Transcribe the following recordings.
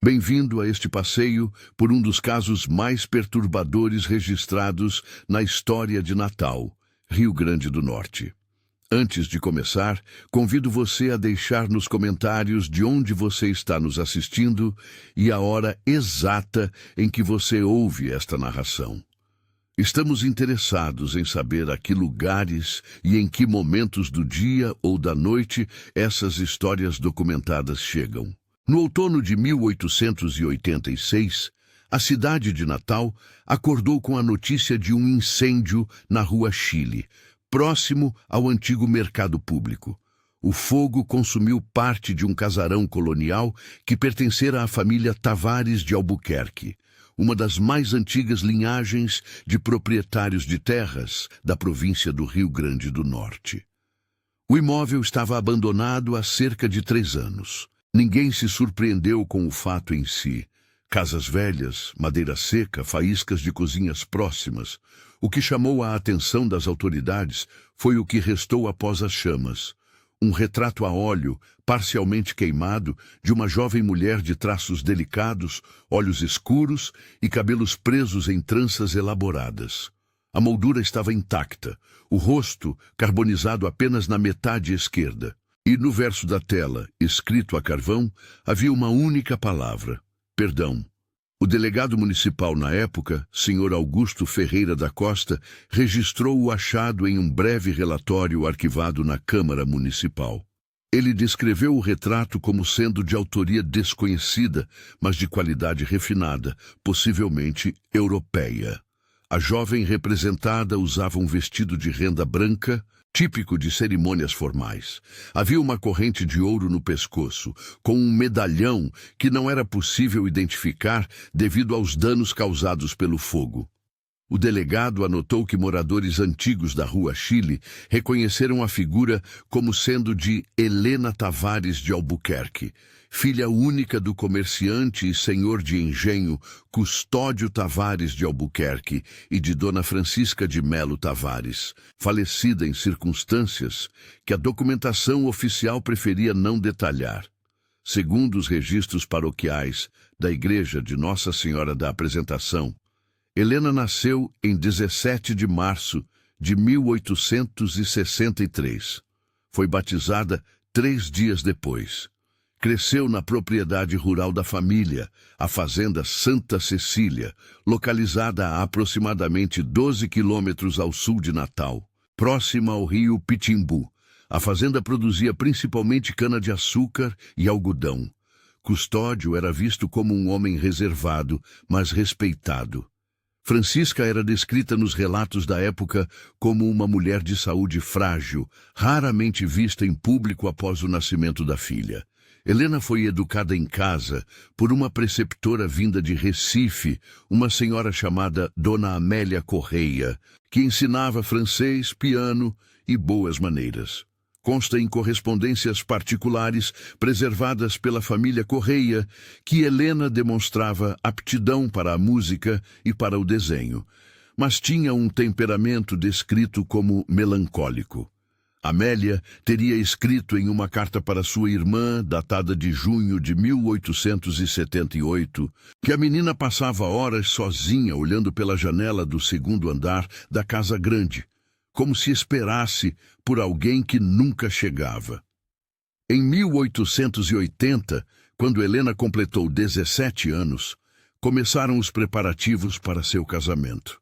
Bem-vindo a este passeio por um dos casos mais perturbadores registrados na história de Natal, Rio Grande do Norte. Antes de começar, convido você a deixar nos comentários de onde você está nos assistindo e a hora exata em que você ouve esta narração. Estamos interessados em saber a que lugares e em que momentos do dia ou da noite essas histórias documentadas chegam. No outono de 1886, a cidade de Natal acordou com a notícia de um incêndio na Rua Chile, próximo ao antigo mercado público. O fogo consumiu parte de um casarão colonial que pertencera à família Tavares de Albuquerque, uma das mais antigas linhagens de proprietários de terras da província do Rio Grande do Norte. O imóvel estava abandonado há cerca de 3 anos. Ninguém se surpreendeu com o fato em si. Casas velhas, madeira seca, faíscas de cozinhas próximas. O que chamou a atenção das autoridades foi o que restou após as chamas. Um retrato a óleo, parcialmente queimado, de uma jovem mulher de traços delicados, olhos escuros e cabelos presos em tranças elaboradas. A moldura estava intacta, o rosto carbonizado apenas na metade esquerda. E no verso da tela, escrito a carvão, havia uma única palavra: perdão. O delegado municipal na época, Sr. Augusto Ferreira da Costa, registrou o achado em um breve relatório arquivado na Câmara Municipal. Ele descreveu o retrato como sendo de autoria desconhecida, mas de qualidade refinada, possivelmente europeia. A jovem representada usava um vestido de renda branca, típico de cerimônias formais. Havia uma corrente de ouro no pescoço, com um medalhão que não era possível identificar devido aos danos causados pelo fogo. O delegado anotou que moradores antigos da Rua Chile reconheceram a figura como sendo de Helena Tavares de Albuquerque, filha única do comerciante e senhor de engenho Custódio Tavares de Albuquerque e de Dona Francisca de Melo Tavares, falecida em circunstâncias que a documentação oficial preferia não detalhar. Segundo os registros paroquiais da Igreja de Nossa Senhora da Apresentação, Helena nasceu em 17 de março de 1863. Foi batizada 3 dias depois. Cresceu na propriedade rural da família, a fazenda Santa Cecília, localizada a aproximadamente 12 quilômetros ao sul de Natal, próxima ao rio Pitimbu. A fazenda produzia principalmente cana-de-açúcar e algodão. Custódio era visto como um homem reservado, mas respeitado. Francisca era descrita nos relatos da época como uma mulher de saúde frágil, raramente vista em público após o nascimento da filha. Helena foi educada em casa por uma preceptora vinda de Recife, uma senhora chamada Dona Amélia Correia, que ensinava francês, piano e boas maneiras. Consta em correspondências particulares preservadas pela família Correia que Helena demonstrava aptidão para a música e para o desenho, mas tinha um temperamento descrito como melancólico. Amélia teria escrito em uma carta para sua irmã, datada de junho de 1878, que a menina passava horas sozinha olhando pela janela do 2º andar da casa grande, como se esperasse por alguém que nunca chegava. Em 1880, quando Helena completou 17 anos, começaram os preparativos para seu casamento.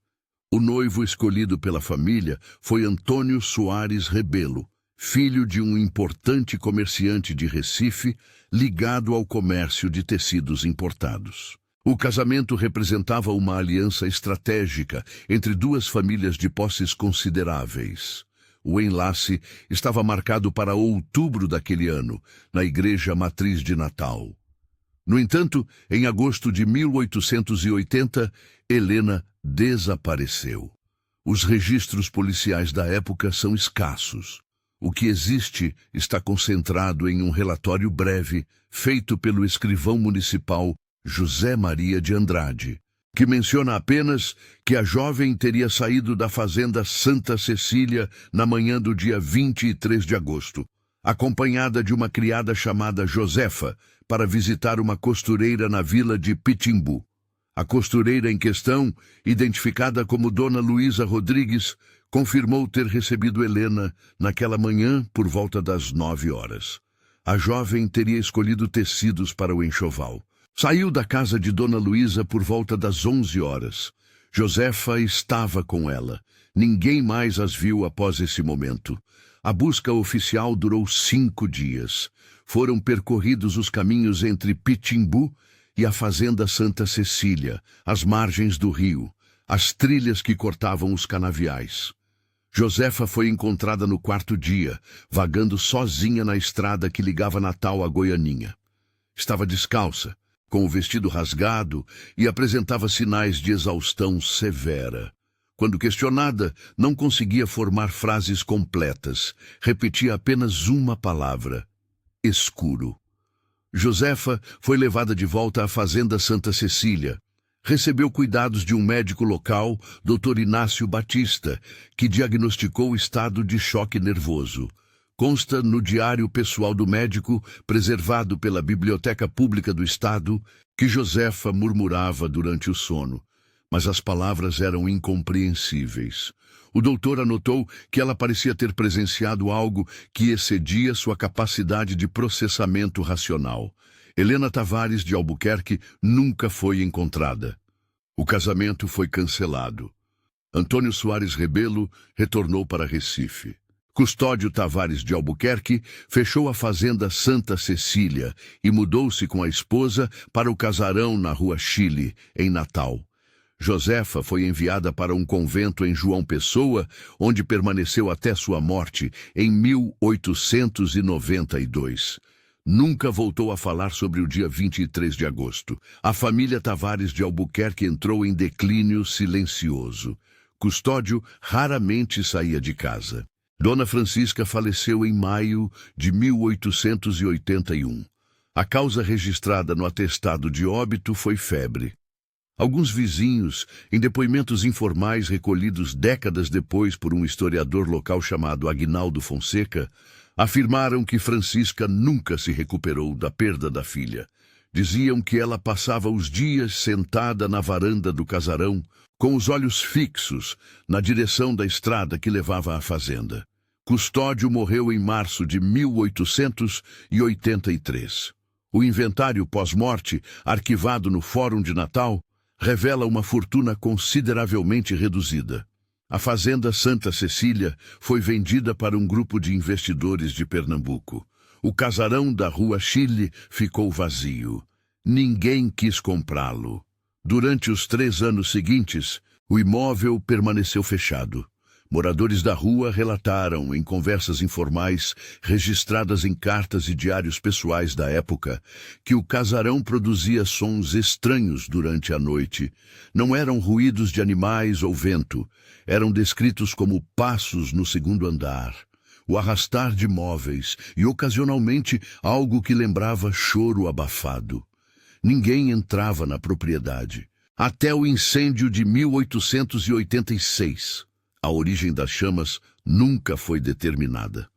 O noivo escolhido pela família foi Antônio Soares Rebelo, filho de um importante comerciante de Recife ligado ao comércio de tecidos importados. O casamento representava uma aliança estratégica entre 2 famílias de posses consideráveis. O enlace estava marcado para outubro daquele ano, na Igreja Matriz de Natal. No entanto, em agosto de 1880, Helena desapareceu. Os registros policiais da época são escassos. O que existe está concentrado em um relatório breve feito pelo escrivão municipal José Maria de Andrade, que menciona apenas que a jovem teria saído da fazenda Santa Cecília na manhã do dia 23 de agosto, acompanhada de uma criada chamada Josefa, para visitar uma costureira na vila de Pitimbu. A costureira em questão, identificada como Dona Luísa Rodrigues, confirmou ter recebido Helena naquela manhã por volta das 9 horas. A jovem teria escolhido tecidos para o enxoval. Saiu da casa de Dona Luísa por volta das 11 horas. Josefa estava com ela. Ninguém mais as viu após esse momento. A busca oficial durou 5 dias. Foram percorridos os caminhos entre Pitimbu e a Fazenda Santa Cecília, às margens do rio, as trilhas que cortavam os canaviais. Josefa foi encontrada no 4º dia, vagando sozinha na estrada que ligava Natal a Goianinha. Estava descalça, com o vestido rasgado e apresentava sinais de exaustão severa. Quando questionada, não conseguia formar frases completas. Repetia apenas uma palavra: escuro. Josefa foi levada de volta à Fazenda Santa Cecília. Recebeu cuidados de um médico local, Dr. Inácio Batista, que diagnosticou o estado de choque nervoso. Consta no diário pessoal do médico, preservado pela Biblioteca Pública do Estado, que Josefa murmurava durante o sono, mas as palavras eram incompreensíveis. O doutor anotou que ela parecia ter presenciado algo que excedia sua capacidade de processamento racional. Helena Tavares de Albuquerque nunca foi encontrada. O casamento foi cancelado. Antônio Soares Rebelo retornou para Recife. Custódio Tavares de Albuquerque fechou a Fazenda Santa Cecília e mudou-se com a esposa para o casarão na Rua Chile, em Natal. Josefa foi enviada para um convento em João Pessoa, onde permaneceu até sua morte em 1892. Nunca voltou a falar sobre o dia 23 de agosto. A família Tavares de Albuquerque entrou em declínio silencioso. Custódio raramente saía de casa. Dona Francisca faleceu em maio de 1881. A causa registrada no atestado de óbito foi febre. Alguns vizinhos, em depoimentos informais recolhidos décadas depois por um historiador local chamado Aguinaldo Fonseca, afirmaram que Francisca nunca se recuperou da perda da filha. Diziam que ela passava os dias sentada na varanda do casarão, com os olhos fixos na direção da estrada que levava à fazenda. Custódio morreu em março de 1883. O inventário pós-morte, arquivado no Fórum de Natal, revela uma fortuna consideravelmente reduzida. A Fazenda Santa Cecília foi vendida para um grupo de investidores de Pernambuco. O casarão da Rua Chile ficou vazio. Ninguém quis comprá-lo. Durante os 3 anos seguintes, o imóvel permaneceu fechado. Moradores da rua relataram, em conversas informais, registradas em cartas e diários pessoais da época, que o casarão produzia sons estranhos durante a noite. Não eram ruídos de animais ou vento. Eram descritos como passos no 2º andar, o arrastar de móveis e, ocasionalmente, algo que lembrava choro abafado. Ninguém entrava na propriedade. Até o incêndio de 1886. A origem das chamas nunca foi determinada.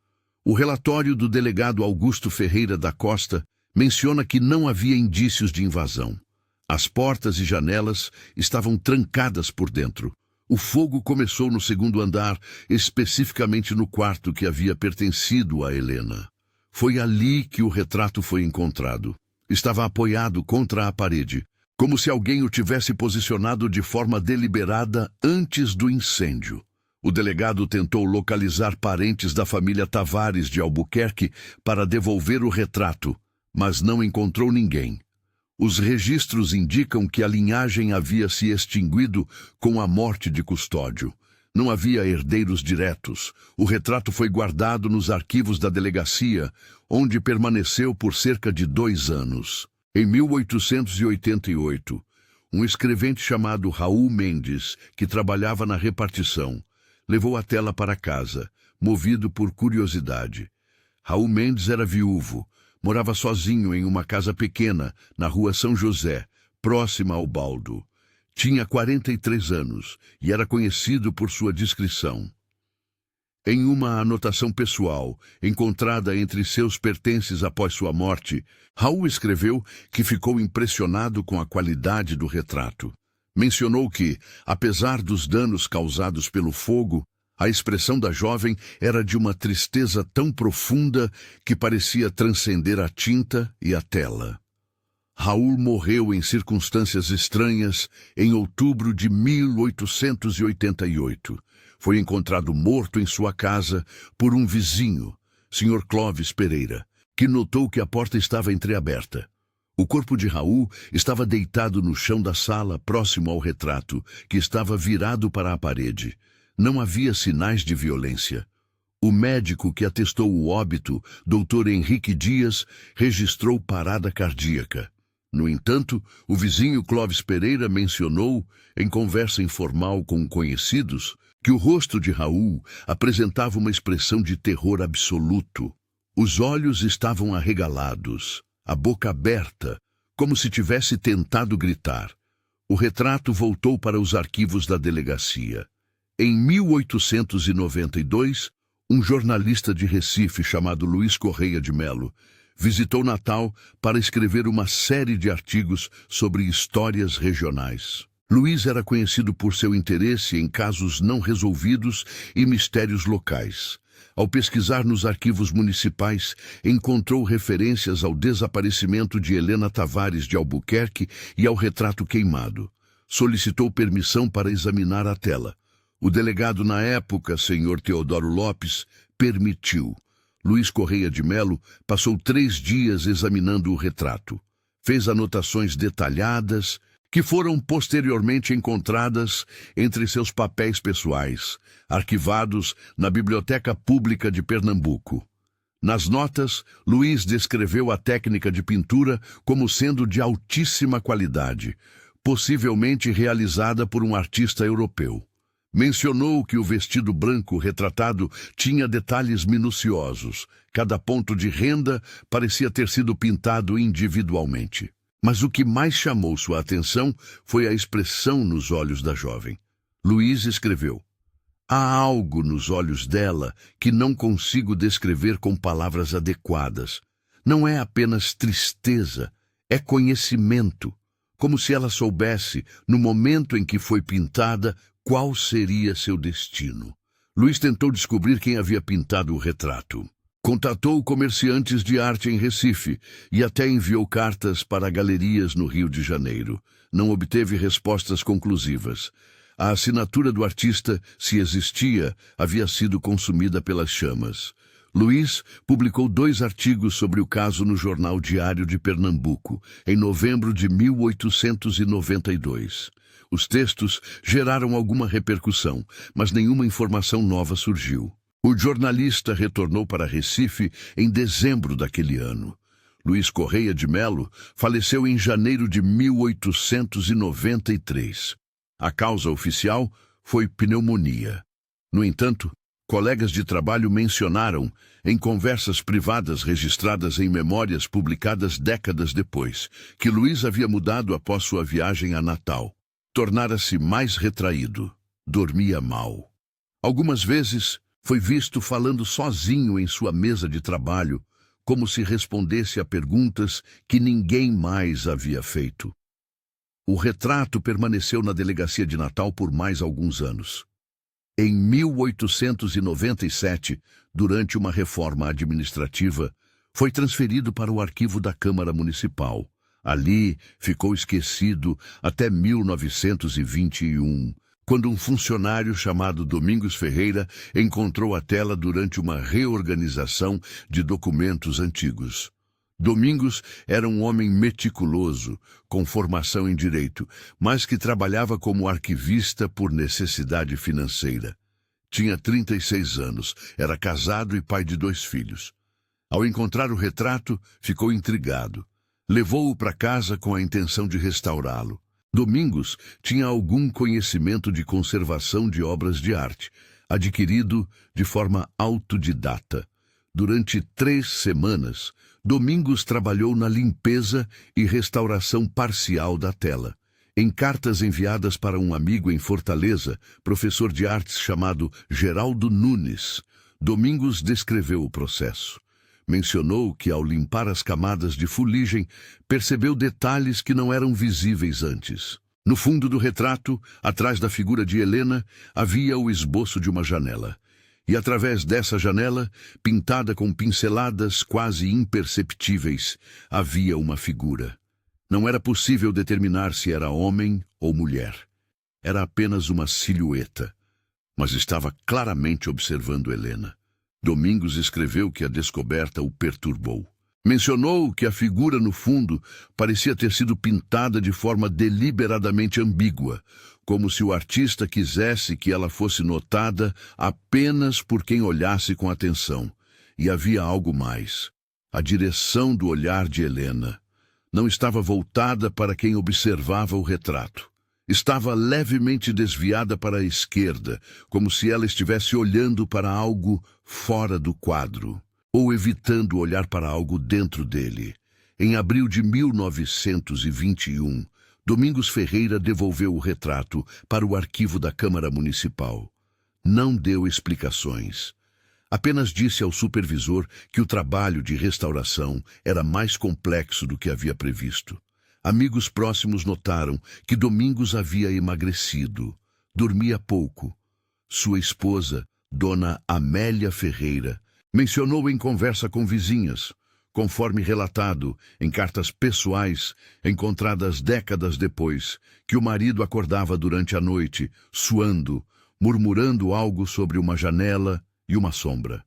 O relatório do delegado Augusto Ferreira da Costa menciona que não havia indícios de invasão. As portas e janelas estavam trancadas por dentro. O fogo começou no 2º andar, especificamente no quarto que havia pertencido a Helena. Foi ali que o retrato foi encontrado. Estava apoiado contra a parede, como se alguém o tivesse posicionado de forma deliberada antes do incêndio. O delegado tentou localizar parentes da família Tavares de Albuquerque para devolver o retrato, mas não encontrou ninguém. Os registros indicam que a linhagem havia se extinguido com a morte de Custódio. Não havia herdeiros diretos. O retrato foi guardado nos arquivos da delegacia, onde permaneceu por cerca de 2 anos. Em 1888, um escrevente chamado Raul Mendes, que trabalhava na repartição, levou a tela para casa, movido por curiosidade. Raul Mendes era viúvo, morava sozinho em uma casa pequena, na rua São José, próxima ao Baldo. Tinha 43 anos e era conhecido por sua discrição. Em uma anotação pessoal, encontrada entre seus pertences após sua morte, Raul escreveu que ficou impressionado com a qualidade do retrato. Mencionou que, apesar dos danos causados pelo fogo, a expressão da jovem era de uma tristeza tão profunda que parecia transcender a tinta e a tela. Raul morreu em circunstâncias estranhas em outubro de 1888. Foi encontrado morto em sua casa por um vizinho, Sr. Clóvis Pereira, que notou que a porta estava entreaberta. O corpo de Raul estava deitado no chão da sala, próximo ao retrato, que estava virado para a parede. Não havia sinais de violência. O médico que atestou o óbito, Dr. Henrique Dias, registrou parada cardíaca. No entanto, o vizinho Clóvis Pereira mencionou, em conversa informal com conhecidos, que o rosto de Raul apresentava uma expressão de terror absoluto. Os olhos estavam arregalados, a boca aberta, como se tivesse tentado gritar. O retrato voltou para os arquivos da delegacia. Em 1892, um jornalista de Recife chamado Luiz Correia de Melo visitou Natal para escrever uma série de artigos sobre histórias regionais. Luiz era conhecido por seu interesse em casos não resolvidos e mistérios locais. Ao pesquisar nos arquivos municipais, encontrou referências ao desaparecimento de Helena Tavares de Albuquerque e ao retrato queimado. Solicitou permissão para examinar a tela. O delegado na época, Sr. Teodoro Lopes, permitiu. Luiz Correia de Melo passou 3 dias examinando o retrato. Fez anotações detalhadas, que foram posteriormente encontradas entre seus papéis pessoais, arquivados na Biblioteca Pública de Pernambuco. Nas notas, Luiz descreveu a técnica de pintura como sendo de altíssima qualidade, possivelmente realizada por um artista europeu. Mencionou que o vestido branco retratado tinha detalhes minuciosos. Cada ponto de renda parecia ter sido pintado individualmente. Mas o que mais chamou sua atenção foi a expressão nos olhos da jovem. Luiz escreveu: "Há algo nos olhos dela que não consigo descrever com palavras adequadas. Não é apenas tristeza, é conhecimento, como se ela soubesse, no momento em que foi pintada, qual seria seu destino." Luiz tentou descobrir quem havia pintado o retrato. Contatou comerciantes de arte em Recife e até enviou cartas para galerias no Rio de Janeiro. Não obteve respostas conclusivas. A assinatura do artista, se existia, havia sido consumida pelas chamas. Luiz publicou 2 artigos sobre o caso no Jornal Diário de Pernambuco, em novembro de 1892. Os textos geraram alguma repercussão, mas nenhuma informação nova surgiu. O jornalista retornou para Recife em dezembro daquele ano. Luiz Correia de Melo faleceu em janeiro de 1893. A causa oficial foi pneumonia. No entanto, colegas de trabalho mencionaram, em conversas privadas registradas em memórias publicadas décadas depois, que Luiz havia mudado após sua viagem a Natal. Tornara-se mais retraído, dormia mal. Algumas vezes foi visto falando sozinho em sua mesa de trabalho, como se respondesse a perguntas que ninguém mais havia feito. O retrato permaneceu na delegacia de Natal por mais alguns anos. Em 1897, durante uma reforma administrativa, foi transferido para o arquivo da Câmara Municipal. Ali ficou esquecido até 1921, quando um funcionário chamado Domingos Ferreira encontrou a tela durante uma reorganização de documentos antigos. Domingos era um homem meticuloso, com formação em direito, mas que trabalhava como arquivista por necessidade financeira. Tinha 36 anos, era casado e pai de 2 filhos. Ao encontrar o retrato, ficou intrigado. Levou-o para casa com a intenção de restaurá-lo. Domingos tinha algum conhecimento de conservação de obras de arte, adquirido de forma autodidata. Durante 3 semanas, Domingos trabalhou na limpeza e restauração parcial da tela. Em cartas enviadas para um amigo em Fortaleza, professor de artes chamado Geraldo Nunes, Domingos descreveu o processo. Mencionou que, ao limpar as camadas de fuligem, percebeu detalhes que não eram visíveis antes. No fundo do retrato, atrás da figura de Helena, havia o esboço de uma janela. E através dessa janela, pintada com pinceladas quase imperceptíveis, havia uma figura. Não era possível determinar se era homem ou mulher. Era apenas uma silhueta, mas estava claramente observando Helena. Domingos escreveu que a descoberta o perturbou. Mencionou que a figura no fundo parecia ter sido pintada de forma deliberadamente ambígua, como se o artista quisesse que ela fosse notada apenas por quem olhasse com atenção. E havia algo mais. A direção do olhar de Helena não estava voltada para quem observava o retrato. Estava levemente desviada para a esquerda, como se ela estivesse olhando para algo fora do quadro, ou evitando olhar para algo dentro dele. Em abril de 1921, Domingos Ferreira devolveu o retrato para o arquivo da Câmara Municipal. Não deu explicações. Apenas disse ao supervisor que o trabalho de restauração era mais complexo do que havia previsto. Amigos próximos notaram que Domingos havia emagrecido, dormia pouco. Sua esposa, Dona Amélia Ferreira, mencionou em conversa com vizinhas, conforme relatado em cartas pessoais encontradas décadas depois, que o marido acordava durante a noite, suando, murmurando algo sobre uma janela e uma sombra.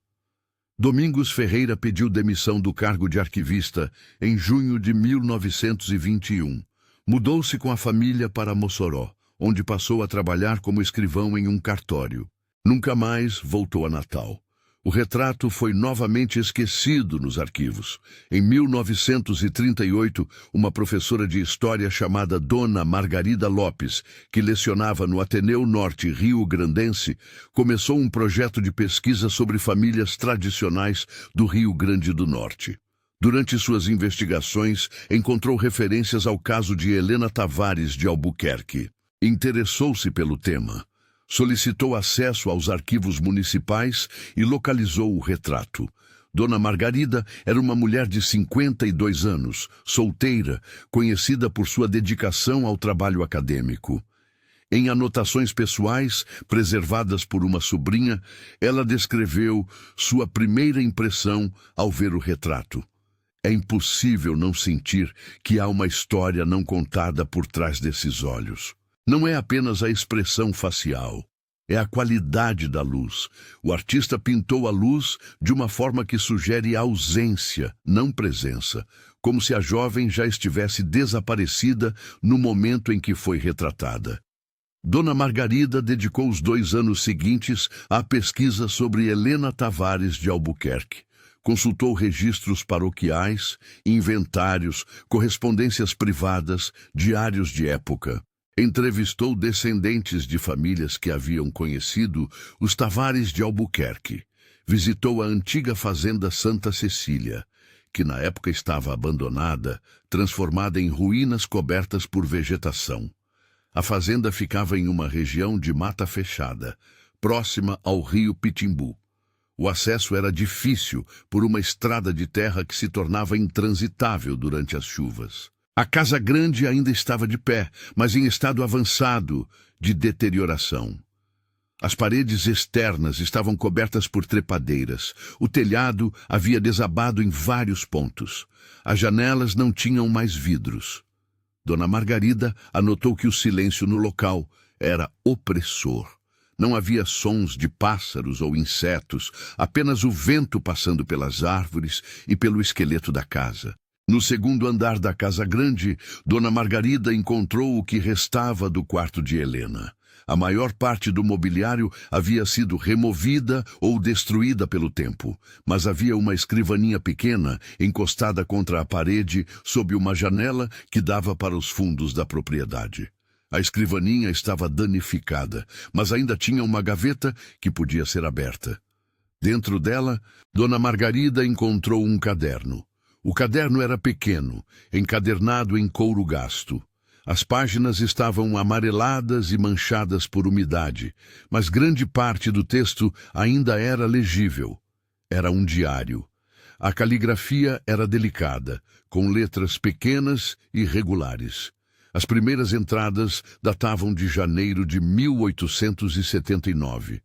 Domingos Ferreira pediu demissão do cargo de arquivista em junho de 1921. Mudou-se com a família para Mossoró, onde passou a trabalhar como escrivão em um cartório. Nunca mais voltou a Natal. O retrato foi novamente esquecido nos arquivos. Em 1938, uma professora de história chamada Dona Margarida Lopes, que lecionava no Ateneu Norte Rio-Grandense, começou um projeto de pesquisa sobre famílias tradicionais do Rio Grande do Norte. Durante suas investigações, encontrou referências ao caso de Helena Tavares de Albuquerque. Interessou-se pelo tema. Solicitou acesso aos arquivos municipais e localizou o retrato. Dona Margarida era uma mulher de 52 anos, solteira, conhecida por sua dedicação ao trabalho acadêmico. Em anotações pessoais, preservadas por uma sobrinha, ela descreveu sua primeira impressão ao ver o retrato. É impossível não sentir que há uma história não contada por trás desses olhos. Não é apenas a expressão facial, é a qualidade da luz. O artista pintou a luz de uma forma que sugere ausência, não presença, como se a jovem já estivesse desaparecida no momento em que foi retratada. Dona Margarida dedicou os 2 anos seguintes à pesquisa sobre Helena Tavares de Albuquerque. Consultou registros paroquiais, inventários, correspondências privadas, diários de época. Entrevistou descendentes de famílias que haviam conhecido os Tavares de Albuquerque. Visitou a antiga fazenda Santa Cecília, que na época estava abandonada, transformada em ruínas cobertas por vegetação. A fazenda ficava em uma região de mata fechada, próxima ao rio Pitimbu. O acesso era difícil por uma estrada de terra que se tornava intransitável durante as chuvas. A casa grande ainda estava de pé, mas em estado avançado de deterioração. As paredes externas estavam cobertas por trepadeiras. O telhado havia desabado em vários pontos. As janelas não tinham mais vidros. Dona Margarida anotou que o silêncio no local era opressor. Não havia sons de pássaros ou insetos, apenas o vento passando pelas árvores e pelo esqueleto da casa. No segundo andar da casa grande, Dona Margarida encontrou o que restava do quarto de Helena. A maior parte do mobiliário havia sido removida ou destruída pelo tempo, mas havia uma escrivaninha pequena encostada contra a parede sob uma janela que dava para os fundos da propriedade. A escrivaninha estava danificada, mas ainda tinha uma gaveta que podia ser aberta. Dentro dela, Dona Margarida encontrou um caderno. O caderno era pequeno, encadernado em couro gasto. As páginas estavam amareladas e manchadas por umidade, mas grande parte do texto ainda era legível. Era um diário. A caligrafia era delicada, com letras pequenas e regulares. As primeiras entradas datavam de janeiro de 1879.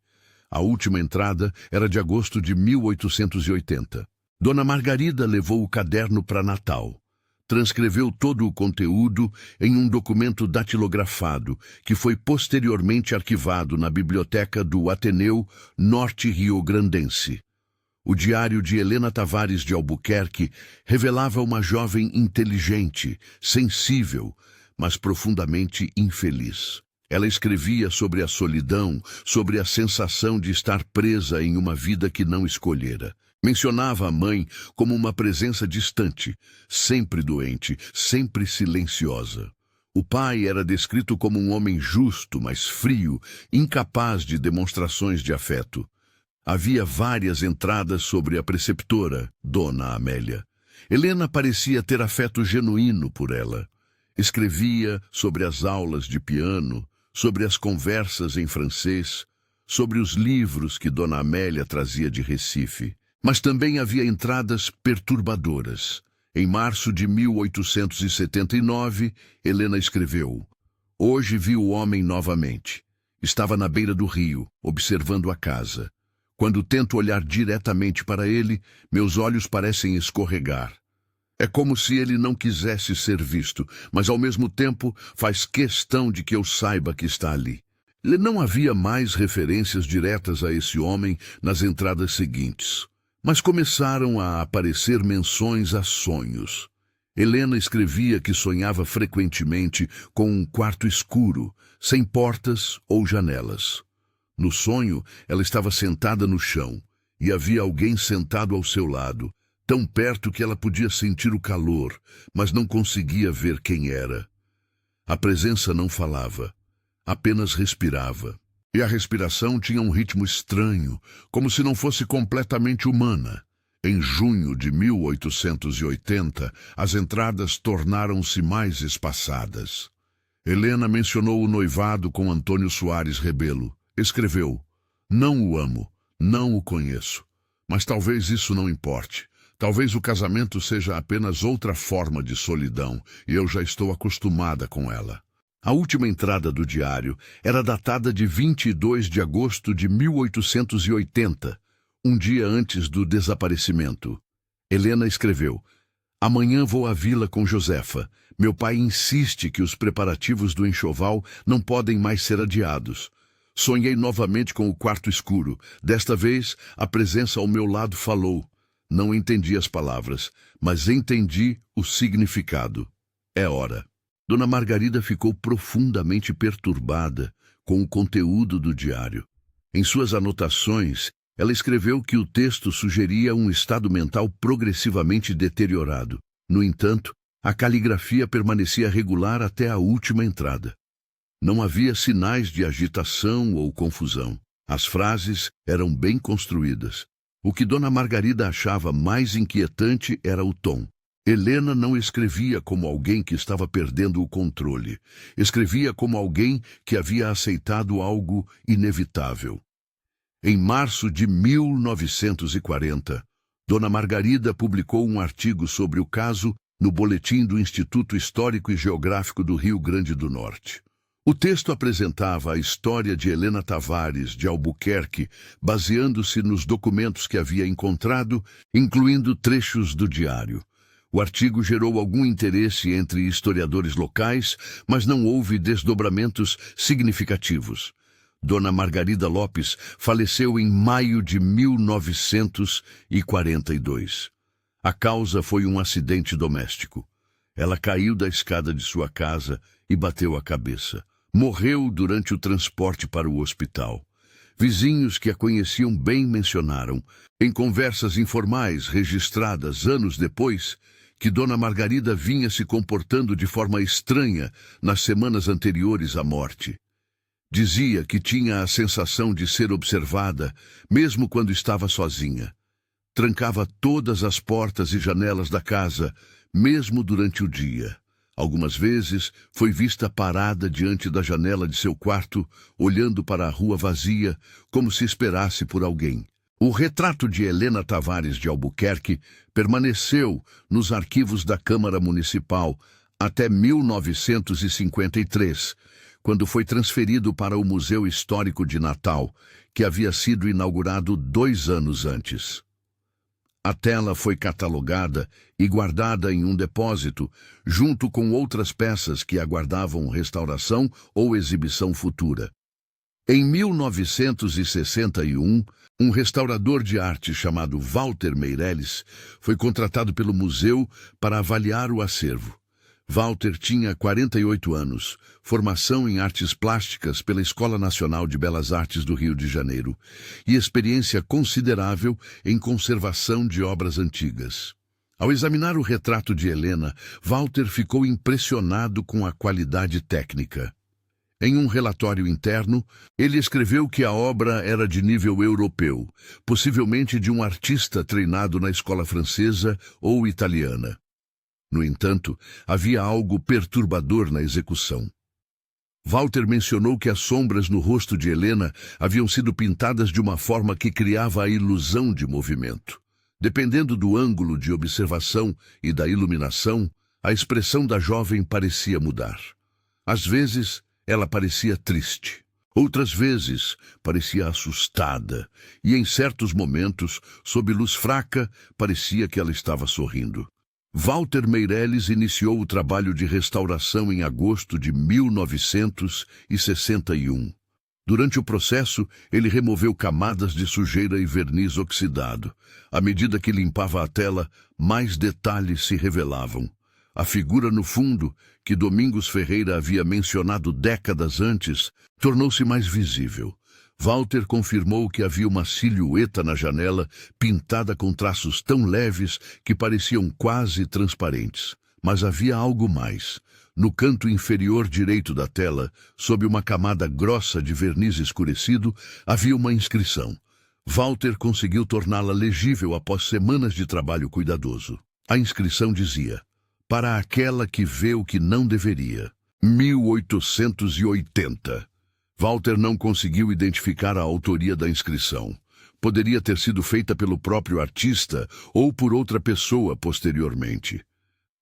A última entrada era de agosto de 1880. Dona Margarida levou o caderno para Natal. Transcreveu todo o conteúdo em um documento datilografado, que foi posteriormente arquivado na biblioteca do Ateneu Norte Rio-Grandense. O diário de Helena Tavares de Albuquerque revelava uma jovem inteligente, sensível, mas profundamente infeliz. Ela escrevia sobre a solidão, sobre a sensação de estar presa em uma vida que não escolhera. Mencionava a mãe como uma presença distante, sempre doente, sempre silenciosa. O pai era descrito como um homem justo, mas frio, incapaz de demonstrações de afeto. Havia várias entradas sobre a preceptora, Dona Amélia. Helena parecia ter afeto genuíno por ela. Escrevia sobre as aulas de piano, sobre as conversas em francês, sobre os livros que Dona Amélia trazia de Recife. Mas também havia entradas perturbadoras. Em março de 1879, Helena escreveu: "Hoje vi o homem novamente. Estava na beira do rio, observando a casa. Quando tento olhar diretamente para ele, meus olhos parecem escorregar. É como se ele não quisesse ser visto, mas ao mesmo tempo faz questão de que eu saiba que está ali." Não havia mais referências diretas a esse homem nas entradas seguintes, mas começaram a aparecer menções a sonhos. Helena escrevia que sonhava frequentemente com um quarto escuro, sem portas ou janelas. No sonho, ela estava sentada no chão, e havia alguém sentado ao seu lado, tão perto que ela podia sentir o calor, mas não conseguia ver quem era. A presença não falava, apenas respirava. E a respiração tinha um ritmo estranho, como se não fosse completamente humana. Em junho de 1880, as entradas tornaram-se mais espaçadas. Helena mencionou o noivado com Antônio Soares Rebelo. Escreveu: "Não o amo, não o conheço. Mas talvez isso não importe. Talvez o casamento seja apenas outra forma de solidão, e eu já estou acostumada com ela." A última entrada do diário era datada de 22 de agosto de 1880, um dia antes do desaparecimento. Helena escreveu: "Amanhã vou à vila com Josefa. Meu pai insiste que os preparativos do enxoval não podem mais ser adiados. Sonhei novamente com o quarto escuro. Desta vez, a presença ao meu lado falou. Não entendi as palavras, mas entendi o significado. É hora." Dona Margarida ficou profundamente perturbada com o conteúdo do diário. Em suas anotações, ela escreveu que o texto sugeria um estado mental progressivamente deteriorado. No entanto, a caligrafia permanecia regular até a última entrada. Não havia sinais de agitação ou confusão. As frases eram bem construídas. O que Dona Margarida achava mais inquietante era o tom. Helena não escrevia como alguém que estava perdendo o controle. Escrevia como alguém que havia aceitado algo inevitável. Em março de 1940, Dona Margarida publicou um artigo sobre o caso no Boletim do Instituto Histórico e Geográfico do Rio Grande do Norte. O texto apresentava a história de Helena Tavares de Albuquerque, baseando-se nos documentos que havia encontrado, incluindo trechos do diário. O artigo gerou algum interesse entre historiadores locais, mas não houve desdobramentos significativos. Dona Margarida Lopes faleceu em maio de 1942. A causa foi um acidente doméstico. Ela caiu da escada de sua casa e bateu a cabeça. Morreu durante o transporte para o hospital. Vizinhos que a conheciam bem mencionaram, em conversas informais registradas anos depois, que Dona Margarida vinha se comportando de forma estranha nas semanas anteriores à morte. Dizia que tinha a sensação de ser observada, mesmo quando estava sozinha. Trancava todas as portas e janelas da casa, mesmo durante o dia. Algumas vezes foi vista parada diante da janela de seu quarto, olhando para a rua vazia, como se esperasse por alguém. O retrato de Helena Tavares de Albuquerque permaneceu nos arquivos da Câmara Municipal até 1953, quando foi transferido para o Museu Histórico de Natal, que havia sido inaugurado 2 anos antes. A tela foi catalogada e guardada em um depósito, junto com outras peças que aguardavam restauração ou exibição futura. Em 1961, um restaurador de arte chamado Walter Meirelles foi contratado pelo museu para avaliar o acervo. Walter tinha 48 anos, formação em artes plásticas pela Escola Nacional de Belas Artes do Rio de Janeiro e experiência considerável em conservação de obras antigas. Ao examinar o retrato de Helena, Walter ficou impressionado com a qualidade técnica. Em um relatório interno, ele escreveu que a obra era de nível europeu, possivelmente de um artista treinado na escola francesa ou italiana. No entanto, havia algo perturbador na execução. Walter mencionou que as sombras no rosto de Helena haviam sido pintadas de uma forma que criava a ilusão de movimento. Dependendo do ângulo de observação e da iluminação, a expressão da jovem parecia mudar. Às vezes, ela parecia triste. Outras vezes, parecia assustada. E em certos momentos, sob luz fraca, parecia que ela estava sorrindo. Walter Meirelles iniciou o trabalho de restauração em agosto de 1961. Durante o processo, ele removeu camadas de sujeira e verniz oxidado. À medida que limpava a tela, mais detalhes se revelavam. A figura no fundo, que Domingos Ferreira havia mencionado décadas antes, tornou-se mais visível. Walter confirmou que havia uma silhueta na janela, pintada com traços tão leves que pareciam quase transparentes. Mas havia algo mais. No canto inferior direito da tela, sob uma camada grossa de verniz escurecido, havia uma inscrição. Walter conseguiu torná-la legível após semanas de trabalho cuidadoso. A inscrição dizia: "Para aquela que vê o que não deveria. 1880. Walter não conseguiu identificar a autoria da inscrição. Poderia ter sido feita pelo próprio artista ou por outra pessoa posteriormente.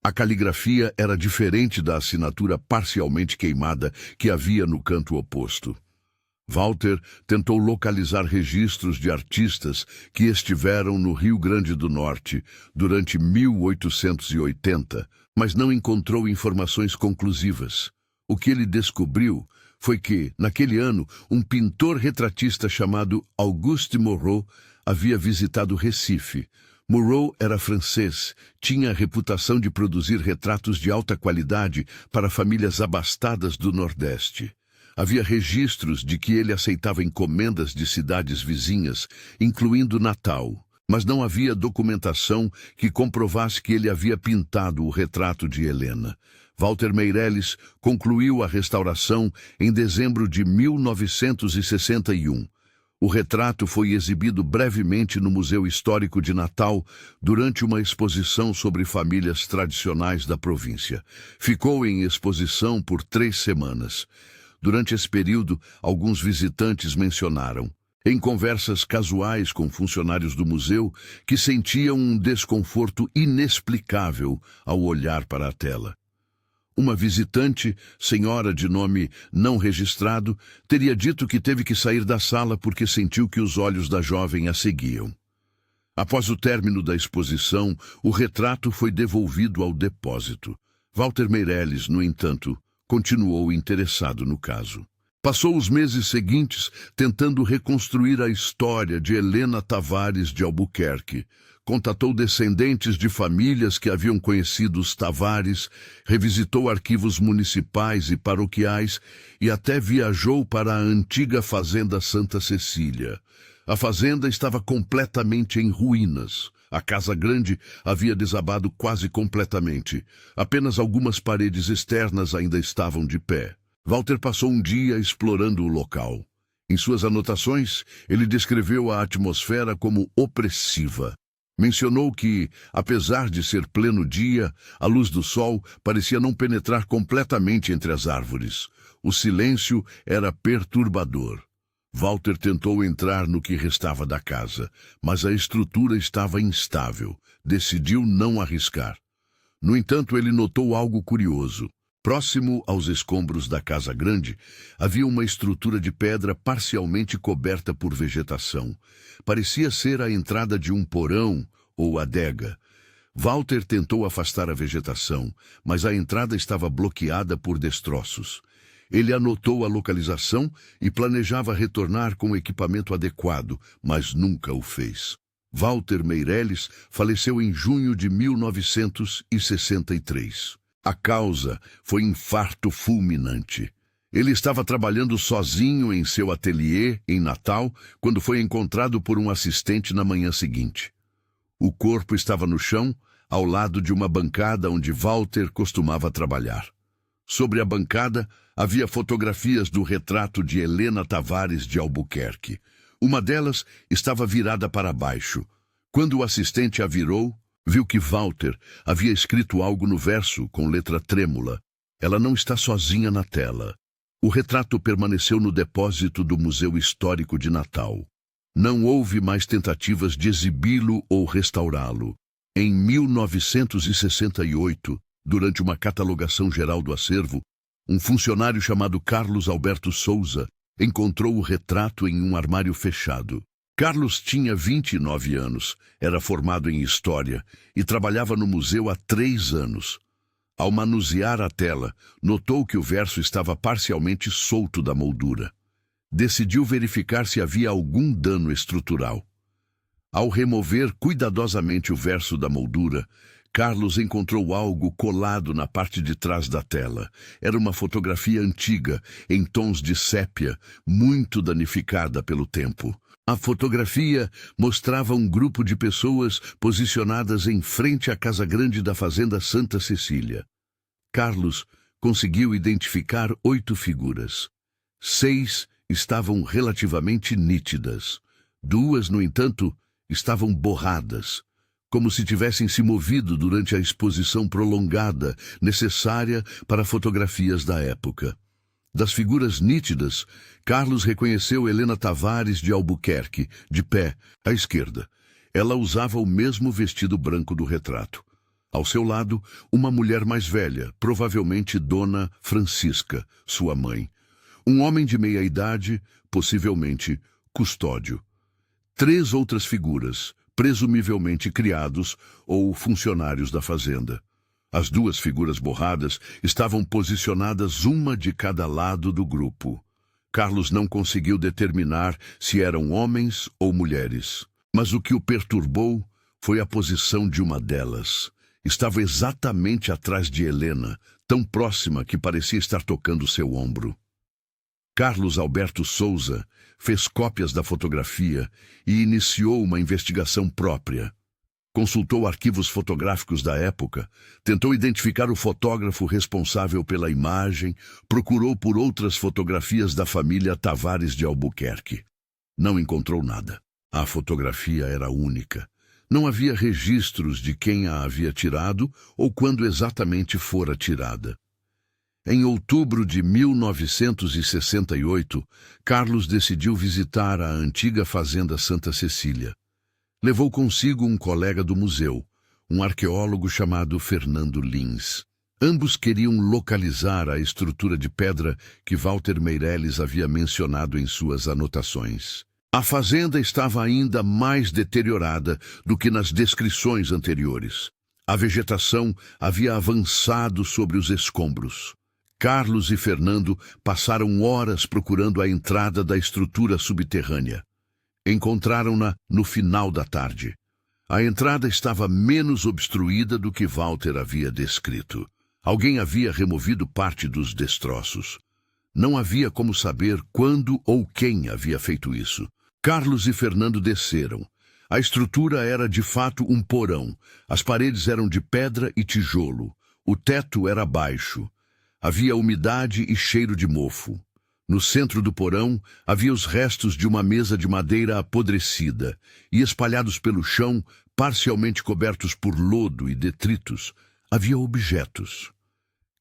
A caligrafia era diferente da assinatura parcialmente queimada que havia no canto oposto. Walter tentou localizar registros de artistas que estiveram no Rio Grande do Norte durante 1880, mas não encontrou informações conclusivas. O que ele descobriu foi que, naquele ano, um pintor retratista chamado Auguste Moreau havia visitado Recife. Moreau era francês, tinha a reputação de produzir retratos de alta qualidade para famílias abastadas do Nordeste. Havia registros de que ele aceitava encomendas de cidades vizinhas, incluindo Natal, mas não havia documentação que comprovasse que ele havia pintado o retrato de Helena. Walter Meirelles concluiu a restauração em dezembro de 1961. O retrato foi exibido brevemente no Museu Histórico de Natal durante uma exposição sobre famílias tradicionais da província. Ficou em exposição por 3 semanas. Durante esse período, alguns visitantes mencionaram, em conversas casuais com funcionários do museu, que sentiam um desconforto inexplicável ao olhar para a tela. Uma visitante, senhora de nome não registrado, teria dito que teve que sair da sala porque sentiu que os olhos da jovem a seguiam. Após o término da exposição, o retrato foi devolvido ao depósito. Walter Meirelles, no entanto, continuou interessado no caso. Passou os meses seguintes tentando reconstruir a história de Helena Tavares de Albuquerque. Contatou descendentes de famílias que haviam conhecido os Tavares, revisitou arquivos municipais e paroquiais e até viajou para a antiga fazenda Santa Cecília. A fazenda estava completamente em ruínas. A casa grande havia desabado quase completamente. Apenas algumas paredes externas ainda estavam de pé. Walter passou um dia explorando o local. Em suas anotações, ele descreveu a atmosfera como opressiva. Mencionou que, apesar de ser pleno dia, a luz do sol parecia não penetrar completamente entre as árvores. O silêncio era perturbador. Walter tentou entrar no que restava da casa, mas a estrutura estava instável. Decidiu não arriscar. No entanto, ele notou algo curioso. Próximo aos escombros da casa grande, havia uma estrutura de pedra parcialmente coberta por vegetação. Parecia ser a entrada de um porão ou adega. Walter tentou afastar a vegetação, mas a entrada estava bloqueada por destroços. Ele anotou a localização e planejava retornar com o equipamento adequado, mas nunca o fez. Walter Meirelles faleceu em junho de 1963. A causa foi infarto fulminante. Ele estava trabalhando sozinho em seu ateliê em Natal quando foi encontrado por um assistente na manhã seguinte. O corpo estava no chão, ao lado de uma bancada onde Walter costumava trabalhar. Sobre a bancada havia fotografias do retrato de Helena Tavares de Albuquerque. Uma delas estava virada para baixo. Quando o assistente a virou, viu que Walter havia escrito algo no verso com letra trêmula. Ela não está sozinha na tela. O retrato permaneceu no depósito do Museu Histórico de Natal. Não houve mais tentativas de exibi-lo ou restaurá-lo. Em 1968, durante uma catalogação geral do acervo, um funcionário chamado Carlos Alberto Souza encontrou o retrato em um armário fechado. Carlos tinha 29 anos, era formado em História e trabalhava no museu há 3 anos. Ao manusear a tela, notou que o verso estava parcialmente solto da moldura. Decidiu verificar se havia algum dano estrutural. Ao remover cuidadosamente o verso da moldura, Carlos encontrou algo colado na parte de trás da tela. Era uma fotografia antiga, em tons de sépia, muito danificada pelo tempo. A fotografia mostrava um grupo de pessoas posicionadas em frente à casa grande da fazenda Santa Cecília. Carlos conseguiu identificar 8 figuras. 6 estavam relativamente nítidas. 2, no entanto, estavam borradas, como se tivessem se movido durante a exposição prolongada necessária para fotografias da época. Das figuras nítidas, Carlos reconheceu Helena Tavares de Albuquerque, de pé, à esquerda. Ela usava o mesmo vestido branco do retrato. Ao seu lado, uma mulher mais velha, provavelmente Dona Francisca, sua mãe. Um homem de meia idade, possivelmente custódio. 3 outras figuras, presumivelmente criados ou funcionários da fazenda. As 2 figuras borradas estavam posicionadas uma de cada lado do grupo. Carlos não conseguiu determinar se eram homens ou mulheres, mas o que o perturbou foi a posição de uma delas. Estava exatamente atrás de Helena, tão próxima que parecia estar tocando seu ombro. Carlos Alberto Souza fez cópias da fotografia e iniciou uma investigação própria. Consultou arquivos fotográficos da época, tentou identificar o fotógrafo responsável pela imagem, procurou por outras fotografias da família Tavares de Albuquerque. Não encontrou nada. A fotografia era única. Não havia registros de quem a havia tirado ou quando exatamente fora tirada. Em outubro de 1968, Carlos decidiu visitar a antiga fazenda Santa Cecília. Levou consigo um colega do museu, um arqueólogo chamado Fernando Lins. Ambos queriam localizar a estrutura de pedra que Walter Meirelles havia mencionado em suas anotações. A fazenda estava ainda mais deteriorada do que nas descrições anteriores. A vegetação havia avançado sobre os escombros. Carlos e Fernando passaram horas procurando a entrada da estrutura subterrânea. Encontraram-na no final da tarde. A entrada estava menos obstruída do que Walter havia descrito. Alguém havia removido parte dos destroços. Não havia como saber quando ou quem havia feito isso. Carlos e Fernando desceram. A estrutura era de fato um porão. As paredes eram de pedra e tijolo. O teto era baixo. Havia umidade e cheiro de mofo. No centro do porão havia os restos de uma mesa de madeira apodrecida e, espalhados pelo chão, Parcialmente cobertos por lodo e detritos, havia objetos.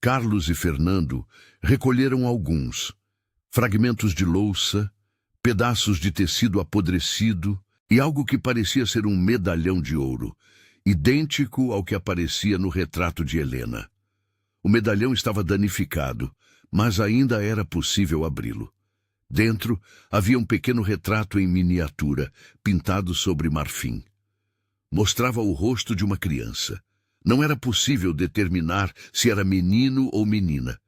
Carlos e Fernando recolheram alguns: fragmentos de louça, pedaços de tecido apodrecido e algo que parecia ser um medalhão de ouro, idêntico ao que aparecia no retrato de Helena. O medalhão estava danificado, mas ainda era possível abri-lo. Dentro havia um pequeno retrato em miniatura, pintado sobre marfim. Mostrava o rosto de uma criança. Não era possível determinar se era menino ou menina.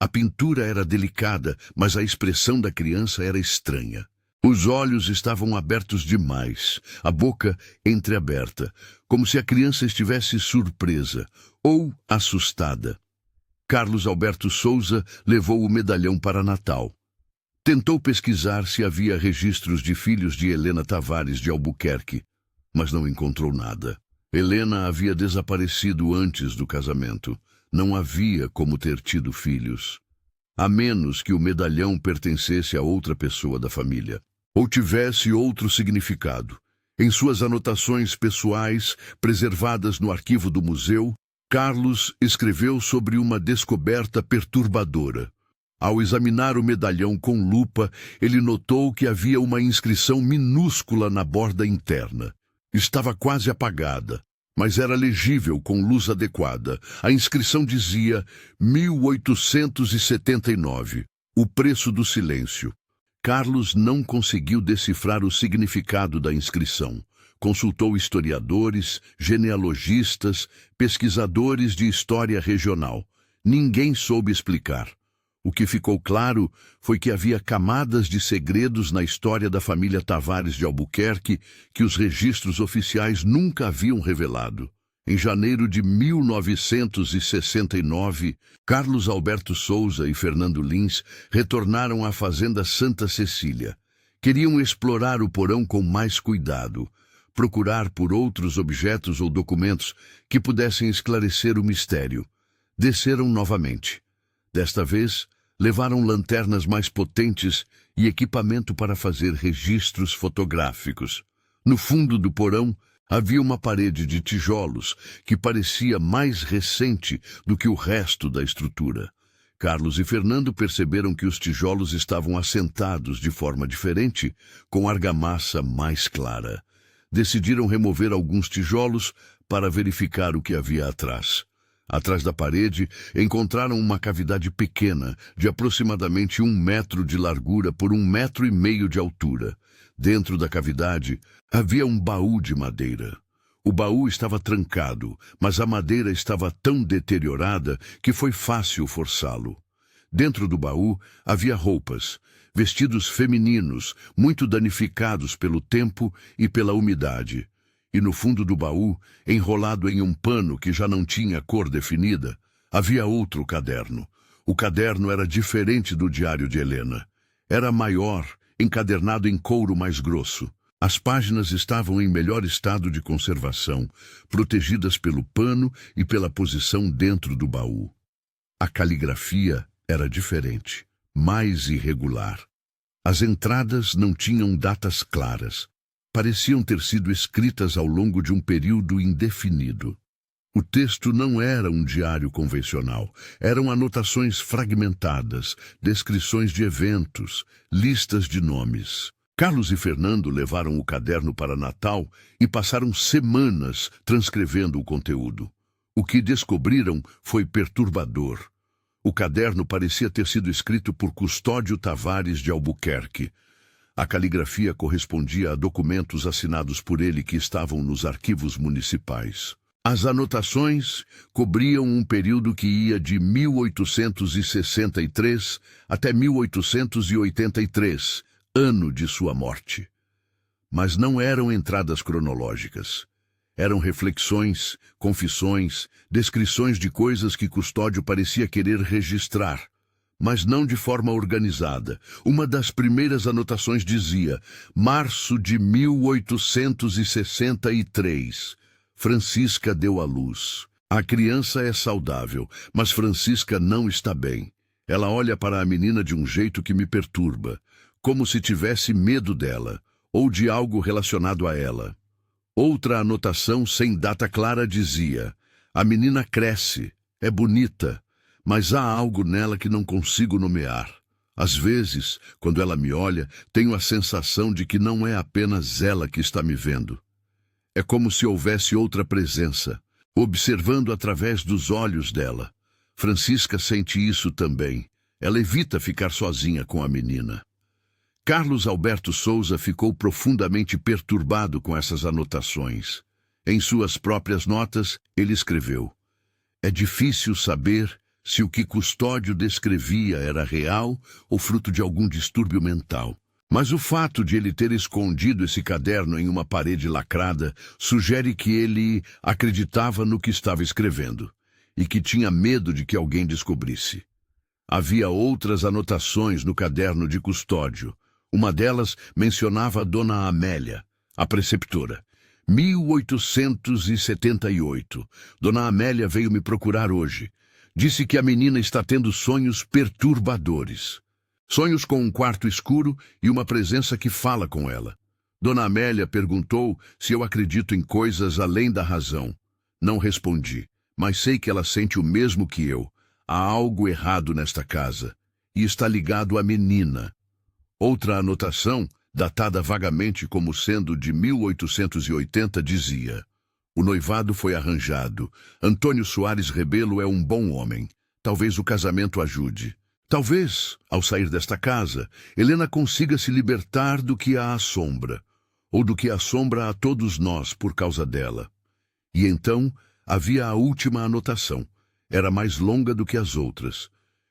A pintura era delicada, mas a expressão da criança era estranha. Os olhos estavam abertos demais, a boca entreaberta, como se a criança estivesse surpresa ou assustada. Carlos Alberto Souza levou o medalhão para Natal. Tentou pesquisar se havia registros de filhos de Helena Tavares de Albuquerque, mas não encontrou nada. Helena havia desaparecido antes do casamento. Não havia como ter tido filhos, a menos que o medalhão pertencesse a outra pessoa da família, ou tivesse outro significado. Em suas anotações pessoais, preservadas no arquivo do museu, Carlos escreveu sobre uma descoberta perturbadora. Ao examinar o medalhão com lupa, ele notou que havia uma inscrição minúscula na borda interna. Estava quase apagada, mas era legível com luz adequada. A inscrição dizia 1879, o preço do silêncio. Carlos não conseguiu decifrar o significado da inscrição. Consultou historiadores, genealogistas, pesquisadores de história regional. Ninguém soube explicar. O que ficou claro foi que havia camadas de segredos na história da família Tavares de Albuquerque que os registros oficiais nunca haviam revelado. Em janeiro de 1969, Carlos Alberto Souza e Fernando Lins retornaram à fazenda Santa Cecília. Queriam explorar o porão com mais cuidado, procurar por outros objetos ou documentos que pudessem esclarecer o mistério. Desceram novamente. Desta vez, levaram lanternas mais potentes e equipamento para fazer registros fotográficos. No fundo do porão, havia uma parede de tijolos que parecia mais recente do que o resto da estrutura. Carlos e Fernando perceberam que os tijolos estavam assentados de forma diferente, com argamassa mais clara. Decidiram remover alguns tijolos para verificar o que havia atrás. Atrás da parede, encontraram uma cavidade pequena, de aproximadamente 1 metro de largura por 1,5 metros de altura. Dentro da cavidade, havia um baú de madeira. O baú estava trancado, mas a madeira estava tão deteriorada que foi fácil forçá-lo. Dentro do baú, havia roupas, vestidos femininos, muito danificados pelo tempo e pela umidade. E no fundo do baú, enrolado em um pano que já não tinha cor definida, havia outro caderno. O caderno era diferente do diário de Helena. Era maior, encadernado em couro mais grosso. As páginas estavam em melhor estado de conservação, protegidas pelo pano e pela posição dentro do baú. A caligrafia era diferente, mais irregular. As entradas não tinham datas claras. Pareciam ter sido escritas ao longo de um período indefinido. O texto não era um diário convencional. Eram anotações fragmentadas, descrições de eventos, listas de nomes. Carlos e Fernando levaram o caderno para Natal e passaram semanas transcrevendo o conteúdo. O que descobriram foi perturbador. O caderno parecia ter sido escrito por Custódio Tavares de Albuquerque. A caligrafia correspondia a documentos assinados por ele que estavam nos arquivos municipais. As anotações cobriam um período que ia de 1863 até 1883, ano de sua morte. Mas não eram entradas cronológicas. Eram reflexões, confissões, descrições de coisas que Custódio parecia querer registrar, mas não de forma organizada. Uma das primeiras anotações dizia: março de 1863. Francisca deu à luz. A criança é saudável, mas Francisca não está bem. Ela olha para a menina de um jeito que me perturba, como se tivesse medo dela, ou de algo relacionado a ela. Outra anotação sem data clara dizia: a menina cresce, é bonita, mas há algo nela que não consigo nomear. Às vezes, quando ela me olha, tenho a sensação de que não é apenas ela que está me vendo. É como se houvesse outra presença, observando através dos olhos dela. Francisca sente isso também. Ela evita ficar sozinha com a menina. Carlos Alberto Souza ficou profundamente perturbado com essas anotações. Em suas próprias notas, ele escreveu: é difícil saber se o que Custódio descrevia era real ou fruto de algum distúrbio mental. Mas o fato de ele ter escondido esse caderno em uma parede lacrada sugere que ele acreditava no que estava escrevendo e que tinha medo de que alguém descobrisse. Havia outras anotações no caderno de Custódio. Uma delas mencionava a Dona Amélia, a preceptora. 1878. Dona Amélia veio me procurar hoje. Disse que a menina está tendo sonhos perturbadores. Sonhos com um quarto escuro e uma presença que fala com ela. Dona Amélia perguntou se eu acredito em coisas além da razão. Não respondi, mas sei que ela sente o mesmo que eu. Há algo errado nesta casa, e está ligado à menina. Outra anotação, datada vagamente como sendo de 1880, dizia: o noivado foi arranjado. Antônio Soares Rebelo é um bom homem. Talvez o casamento ajude. Talvez, ao sair desta casa, Helena consiga se libertar do que a assombra, ou do que assombra a todos nós por causa dela. E então havia a última anotação. Era mais longa do que as outras.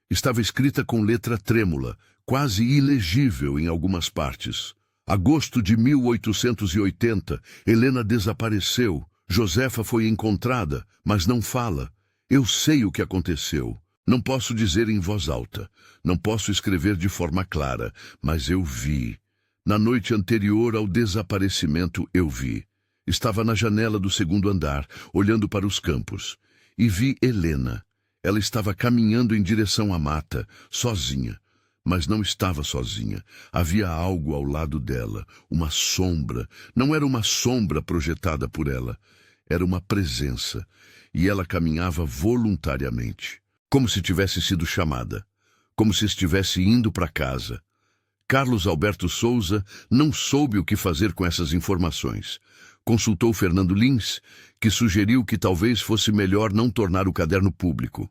Estava escrita com letra trêmula, quase ilegível em algumas partes. Agosto de 1880, Helena desapareceu. Josefa foi encontrada, mas não fala. Eu sei o que aconteceu. Não posso dizer em voz alta. Não posso escrever de forma clara, mas eu vi. Na noite anterior ao desaparecimento, eu vi. Estava na janela do segundo andar, olhando para os campos. E vi Helena. Ela estava caminhando em direção à mata, sozinha. Mas não estava sozinha. Havia algo ao lado dela, uma sombra. Não era uma sombra projetada por ela. Era uma presença. E ela caminhava voluntariamente, como se tivesse sido chamada, como se estivesse indo para casa. Carlos Alberto Souza não soube o que fazer com essas informações. Consultou Fernando Lins, que sugeriu que talvez fosse melhor não tornar o caderno público.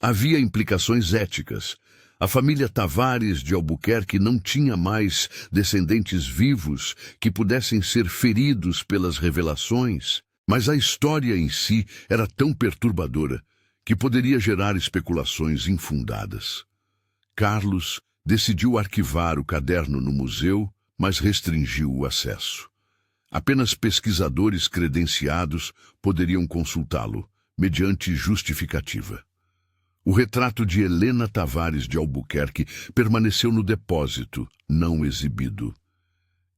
Havia implicações éticas. A família Tavares de Albuquerque não tinha mais descendentes vivos que pudessem ser feridos pelas revelações, mas a história em si era tão perturbadora que poderia gerar especulações infundadas. Carlos decidiu arquivar o caderno no museu, mas restringiu o acesso. Apenas pesquisadores credenciados poderiam consultá-lo, mediante justificativa. O retrato de Helena Tavares de Albuquerque permaneceu no depósito, não exibido.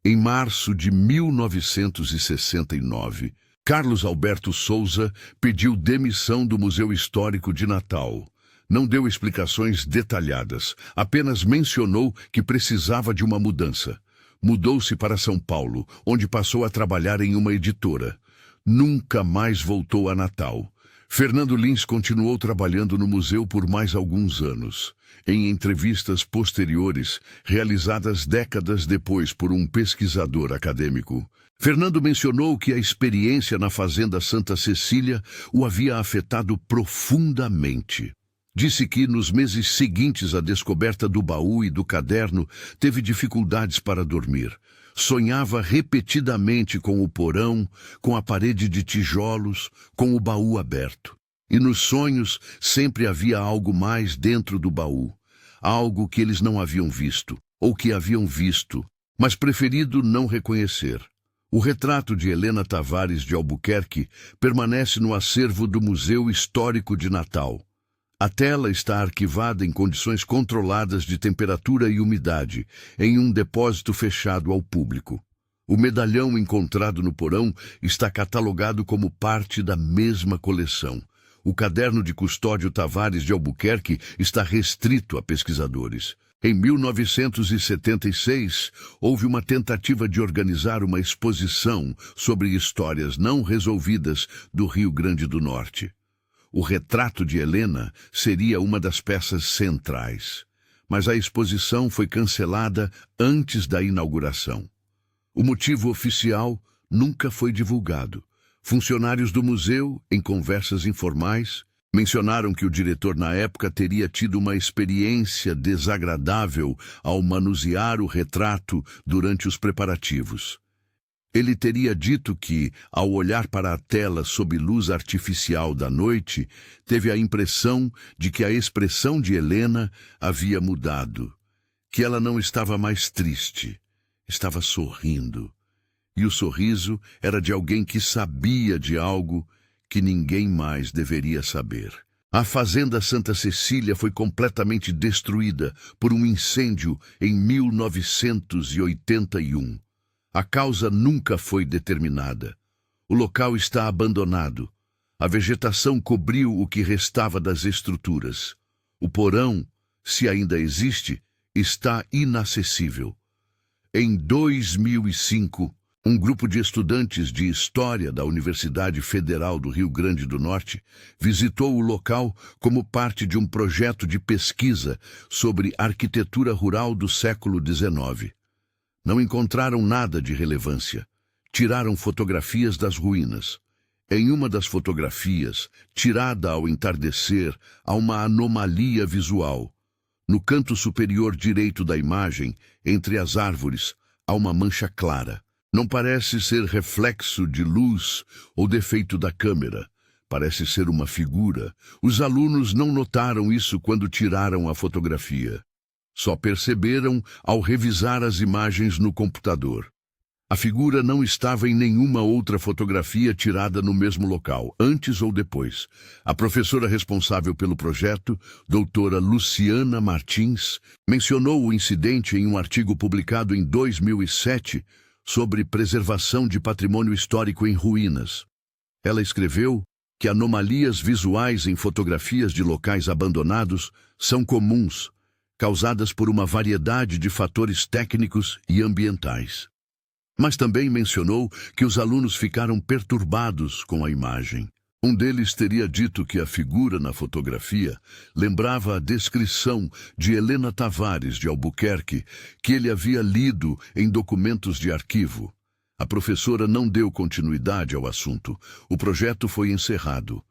Em março de 1969, Carlos Alberto Souza pediu demissão do Museu Histórico de Natal. Não deu explicações detalhadas, apenas mencionou que precisava de uma mudança. Mudou-se para São Paulo, onde passou a trabalhar em uma editora. Nunca mais voltou a Natal. Fernando Lins continuou trabalhando no museu por mais alguns anos. Em entrevistas posteriores, realizadas décadas depois por um pesquisador acadêmico, Fernando mencionou que a experiência na Fazenda Santa Cecília o havia afetado profundamente. Disse que, nos meses seguintes à descoberta do baú e do caderno, teve dificuldades para dormir. Sonhava repetidamente com o porão, com a parede de tijolos, com o baú aberto. E nos sonhos sempre havia algo mais dentro do baú. Algo que eles não haviam visto, ou que haviam visto, mas preferido não reconhecer. O retrato de Helena Tavares de Albuquerque permanece no acervo do Museu Histórico de Natal. A tela está arquivada em condições controladas de temperatura e umidade, em um depósito fechado ao público. O medalhão encontrado no porão está catalogado como parte da mesma coleção. O caderno de Custódio Tavares de Albuquerque está restrito a pesquisadores. Em 1976, houve uma tentativa de organizar uma exposição sobre histórias não resolvidas do Rio Grande do Norte. O retrato de Helena seria uma das peças centrais, mas a exposição foi cancelada antes da inauguração. O motivo oficial nunca foi divulgado. Funcionários do museu, em conversas informais, mencionaram que o diretor na época teria tido uma experiência desagradável ao manusear o retrato durante os preparativos. Ele teria dito que, ao olhar para a tela sob luz artificial da noite, teve a impressão de que a expressão de Helena havia mudado, que ela não estava mais triste, estava sorrindo. E o sorriso era de alguém que sabia de algo que ninguém mais deveria saber. A Fazenda Santa Cecília foi completamente destruída por um incêndio em 1981. A causa nunca foi determinada. O local está abandonado. A vegetação cobriu o que restava das estruturas. O porão, se ainda existe, está inacessível. Em 2005, um grupo de estudantes de História da Universidade Federal do Rio Grande do Norte visitou o local como parte de um projeto de pesquisa sobre arquitetura rural do século XIX. Não encontraram nada de relevância. Tiraram fotografias das ruínas. Em uma das fotografias, tirada ao entardecer, há uma anomalia visual. No canto superior direito da imagem, entre as árvores, há uma mancha clara. Não parece ser reflexo de luz ou defeito da câmera. Parece ser uma figura. Os alunos não notaram isso quando tiraram a fotografia. Só perceberam ao revisar as imagens no computador. A figura não estava em nenhuma outra fotografia tirada no mesmo local, antes ou depois. A professora responsável pelo projeto, doutora Luciana Martins, mencionou o incidente em um artigo publicado em 2007 sobre preservação de patrimônio histórico em ruínas. Ela escreveu que anomalias visuais em fotografias de locais abandonados são comuns, causadas por uma variedade de fatores técnicos e ambientais. Mas também mencionou que os alunos ficaram perturbados com a imagem. Um deles teria dito que a figura na fotografia lembrava a descrição de Helena Tavares de Albuquerque que ele havia lido em documentos de arquivo. A professora não deu continuidade ao assunto. O projeto foi encerrado.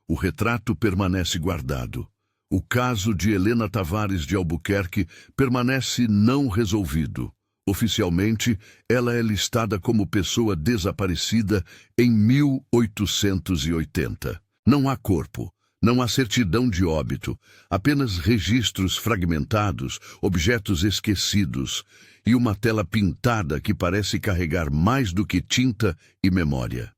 O retrato permanece guardado. O caso de Helena Tavares de Albuquerque permanece não resolvido. Oficialmente, ela é listada como pessoa desaparecida em 1880. Não há corpo, não há certidão de óbito, apenas registros fragmentados, objetos esquecidos e uma tela pintada que parece carregar mais do que tinta e memória.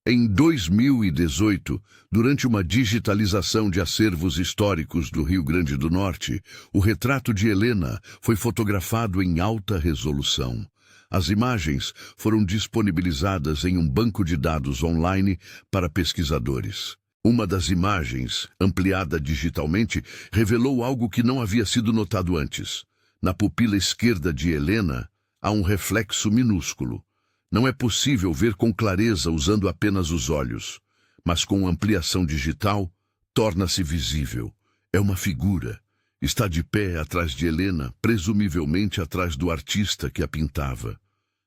Em 2018, durante uma digitalização de acervos históricos do Rio Grande do Norte, o retrato de Helena foi fotografado em alta resolução. As imagens foram disponibilizadas em um banco de dados online para pesquisadores. Uma das imagens, ampliada digitalmente, revelou algo que não havia sido notado antes. Na pupila esquerda de Helena, há um reflexo minúsculo. Não é possível ver com clareza usando apenas os olhos, mas com ampliação digital, torna-se visível. É uma figura. Está de pé atrás de Helena, presumivelmente atrás do artista que a pintava.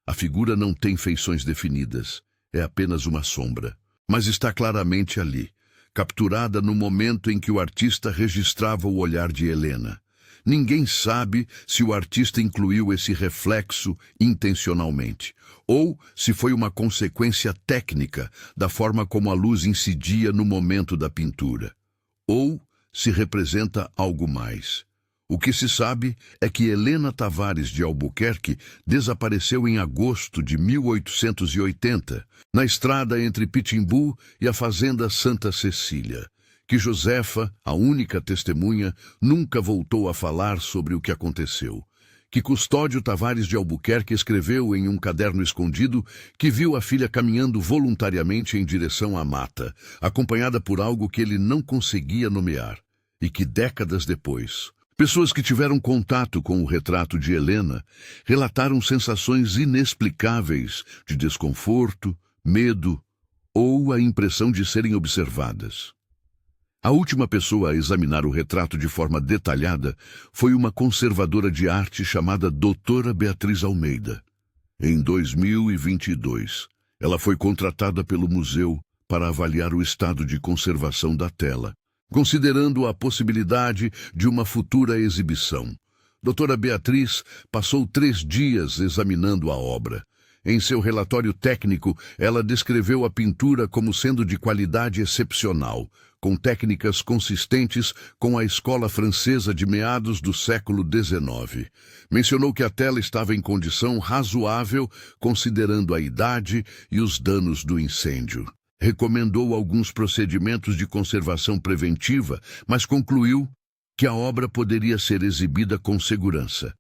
A figura não tem feições definidas, é apenas uma sombra, mas está claramente ali, capturada no momento em que o artista registrava o olhar de Helena. Ninguém sabe se o artista incluiu esse reflexo intencionalmente, ou se foi uma consequência técnica da forma como a luz incidia no momento da pintura, ou se representa algo mais. O que se sabe é que Helena Tavares de Albuquerque desapareceu em agosto de 1880, na estrada entre Pitimbu e a Fazenda Santa Cecília, que Josefa, a única testemunha, nunca voltou a falar sobre o que aconteceu, que Custódio Tavares de Albuquerque escreveu em um caderno escondido que viu a filha caminhando voluntariamente em direção à mata, acompanhada por algo que ele não conseguia nomear, e que décadas depois, pessoas que tiveram contato com o retrato de Helena relataram sensações inexplicáveis de desconforto, medo ou a impressão de serem observadas. A última pessoa a examinar o retrato de forma detalhada foi uma conservadora de arte chamada Doutora Beatriz Almeida. Em 2022, ela foi contratada pelo museu para avaliar o estado de conservação da tela, considerando a possibilidade de uma futura exibição. Doutora Beatriz passou 3 dias examinando a obra. Em seu relatório técnico, ela descreveu a pintura como sendo de qualidade excepcional, com técnicas consistentes com a escola francesa de meados do século XIX. Mencionou que a tela estava em condição razoável, considerando a idade e os danos do incêndio. Recomendou alguns procedimentos de conservação preventiva, mas concluiu que a obra poderia ser exibida com segurança.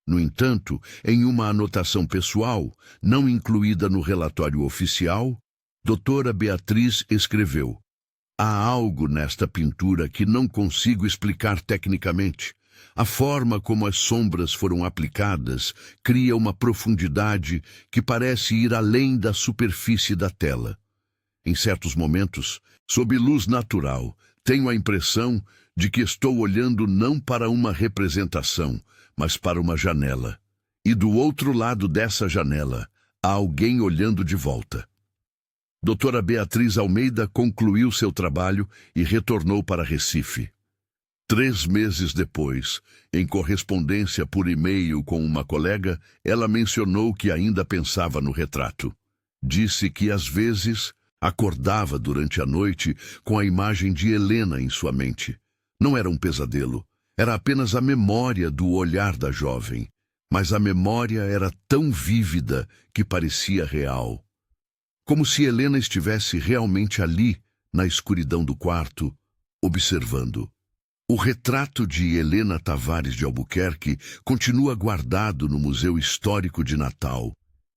No entanto, em uma anotação pessoal, não incluída no relatório oficial, Doutora Beatriz escreveu: "Há algo nesta pintura que não consigo explicar tecnicamente. A forma como as sombras foram aplicadas cria uma profundidade que parece ir além da superfície da tela. Em certos momentos, sob luz natural, tenho a impressão de que estou olhando não para uma representação, mas para uma janela. E do outro lado dessa janela, há alguém olhando de volta." Doutora Beatriz Almeida concluiu seu trabalho e retornou para Recife. 3 meses depois, em correspondência por e-mail com uma colega, ela mencionou que ainda pensava no retrato. Disse que, às vezes, acordava durante a noite com a imagem de Helena em sua mente. Não era um pesadelo. Era apenas a memória do olhar da jovem, mas a memória era tão vívida que parecia real. Como se Helena estivesse realmente ali, na escuridão do quarto, observando. O retrato de Helena Tavares de Albuquerque continua guardado no Museu Histórico de Natal.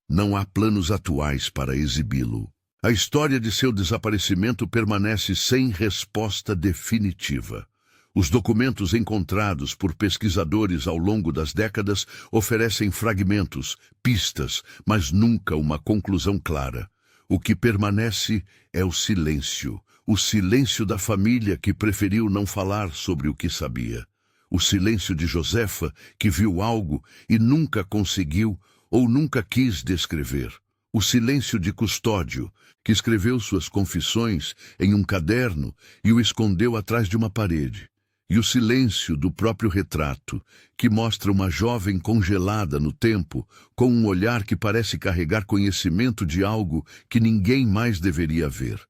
Não há planos atuais para exibi-lo. A história de seu desaparecimento permanece sem resposta definitiva. Os documentos encontrados por pesquisadores ao longo das décadas oferecem fragmentos, pistas, mas nunca uma conclusão clara. O que permanece é o silêncio da família que preferiu não falar sobre o que sabia. O silêncio de Josefa, que viu algo e nunca conseguiu ou nunca quis descrever. O silêncio de Custódio, que escreveu suas confissões em um caderno e o escondeu atrás de uma parede. E o silêncio do próprio retrato, que mostra uma jovem congelada no tempo, com um olhar que parece carregar conhecimento de algo que ninguém mais deveria ver.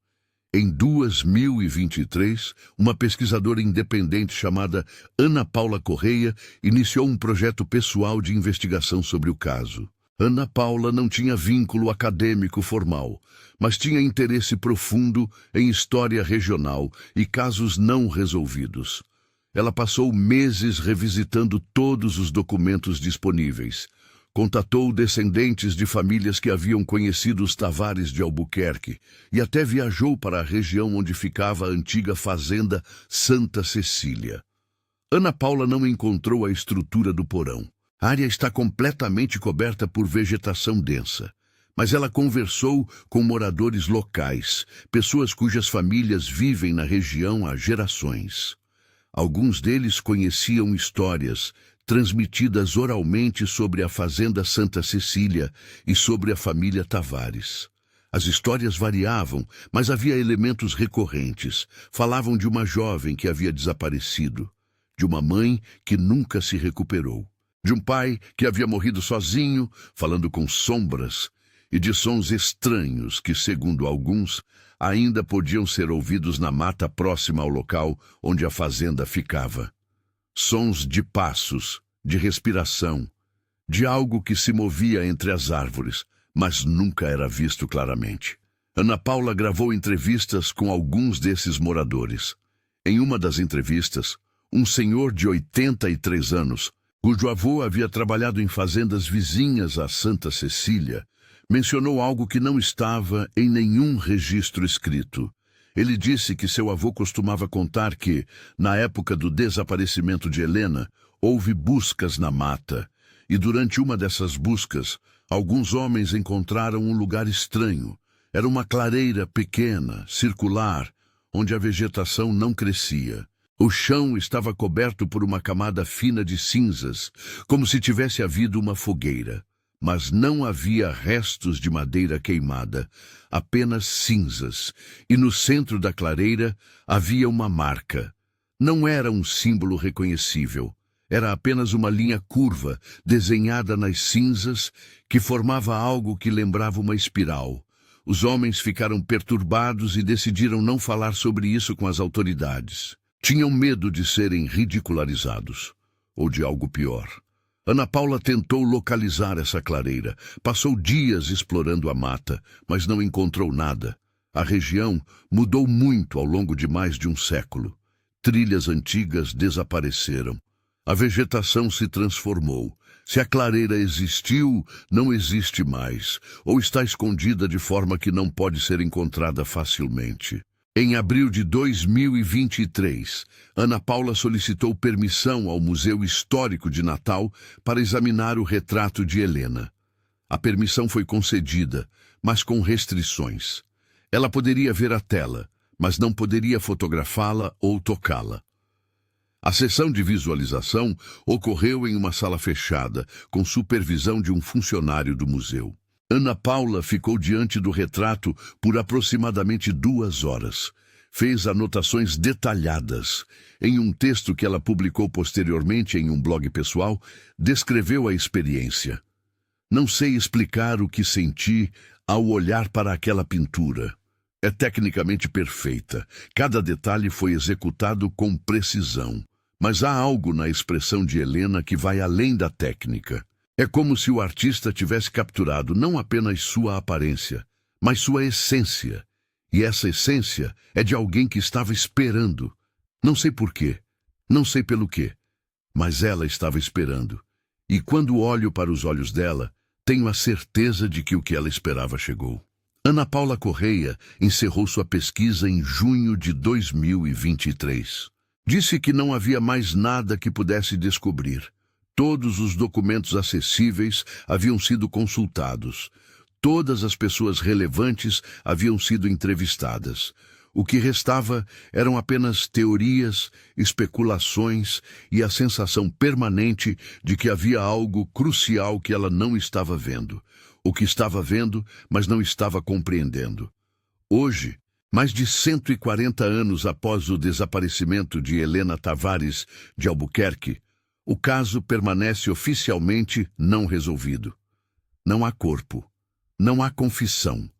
Em 2023, uma pesquisadora independente chamada Ana Paula Correia iniciou um projeto pessoal de investigação sobre o caso. Ana Paula não tinha vínculo acadêmico formal, mas tinha interesse profundo em história regional e casos não resolvidos. Ela passou meses revisitando todos os documentos disponíveis. Contatou descendentes de famílias que haviam conhecido os Tavares de Albuquerque e até viajou para a região onde ficava a antiga fazenda Santa Cecília. Ana Paula não encontrou a estrutura do porão. A área está completamente coberta por vegetação densa. Mas ela conversou com moradores locais, pessoas cujas famílias vivem na região há gerações. Alguns deles conheciam histórias transmitidas oralmente sobre a fazenda Santa Cecília e sobre a família Tavares. As histórias variavam, mas havia elementos recorrentes. Falavam de uma jovem que havia desaparecido, de uma mãe que nunca se recuperou, de um pai que havia morrido sozinho, falando com sombras, e de sons estranhos que, segundo alguns, ainda podiam ser ouvidos na mata próxima ao local onde a fazenda ficava. Sons de passos, de respiração, de algo que se movia entre as árvores, mas nunca era visto claramente. Ana Paula gravou entrevistas com alguns desses moradores. Em uma das entrevistas, um senhor de 83 anos cujo avô havia trabalhado em fazendas vizinhas a Santa Cecília, mencionou algo que não estava em nenhum registro escrito. Ele disse que seu avô costumava contar que, na época do desaparecimento de Helena, houve buscas na mata, e durante uma dessas buscas, alguns homens encontraram um lugar estranho. Era uma clareira pequena, circular, onde a vegetação não crescia. O chão estava coberto por uma camada fina de cinzas, como se tivesse havido uma fogueira. Mas não havia restos de madeira queimada, apenas cinzas, e no centro da clareira havia uma marca. Não era um símbolo reconhecível, era apenas uma linha curva desenhada nas cinzas que formava algo que lembrava uma espiral. Os homens ficaram perturbados e decidiram não falar sobre isso com as autoridades. Tinham medo de serem ridicularizados, ou de algo pior. Ana Paula tentou localizar essa clareira. Passou dias explorando a mata, mas não encontrou nada. A região mudou muito ao longo de mais de um século. Trilhas antigas desapareceram. A vegetação se transformou. Se a clareira existiu, não existe mais, ou está escondida de forma que não pode ser encontrada facilmente. Em abril de 2023, Ana Paula solicitou permissão ao Museu Histórico de Natal para examinar o retrato de Helena. A permissão foi concedida, mas com restrições. Ela poderia ver a tela, mas não poderia fotografá-la ou tocá-la. A sessão de visualização ocorreu em uma sala fechada, com supervisão de um funcionário do museu. Ana Paula ficou diante do retrato por aproximadamente 2 horas. Fez anotações detalhadas. Em um texto que ela publicou posteriormente em um blog pessoal, descreveu a experiência. Não sei explicar o que senti ao olhar para aquela pintura. É tecnicamente perfeita. Cada detalhe foi executado com precisão. Mas há algo na expressão de Helena que vai além da técnica. É como se o artista tivesse capturado não apenas sua aparência, mas sua essência. E essa essência é de alguém que estava esperando. Não sei por quê, não sei pelo quê, mas ela estava esperando. E quando olho para os olhos dela, tenho a certeza de que o que ela esperava chegou. Ana Paula Correia encerrou sua pesquisa em junho de 2023. Disse que não havia mais nada que pudesse descobrir. Todos os documentos acessíveis haviam sido consultados. Todas as pessoas relevantes haviam sido entrevistadas. O que restava eram apenas teorias, especulações e a sensação permanente de que havia algo crucial que ela não estava vendo. O que estava vendo, mas não estava compreendendo. Hoje, mais de 140 anos após o desaparecimento de Helena Tavares de Albuquerque, o caso permanece oficialmente não resolvido. Não há corpo, não há confissão,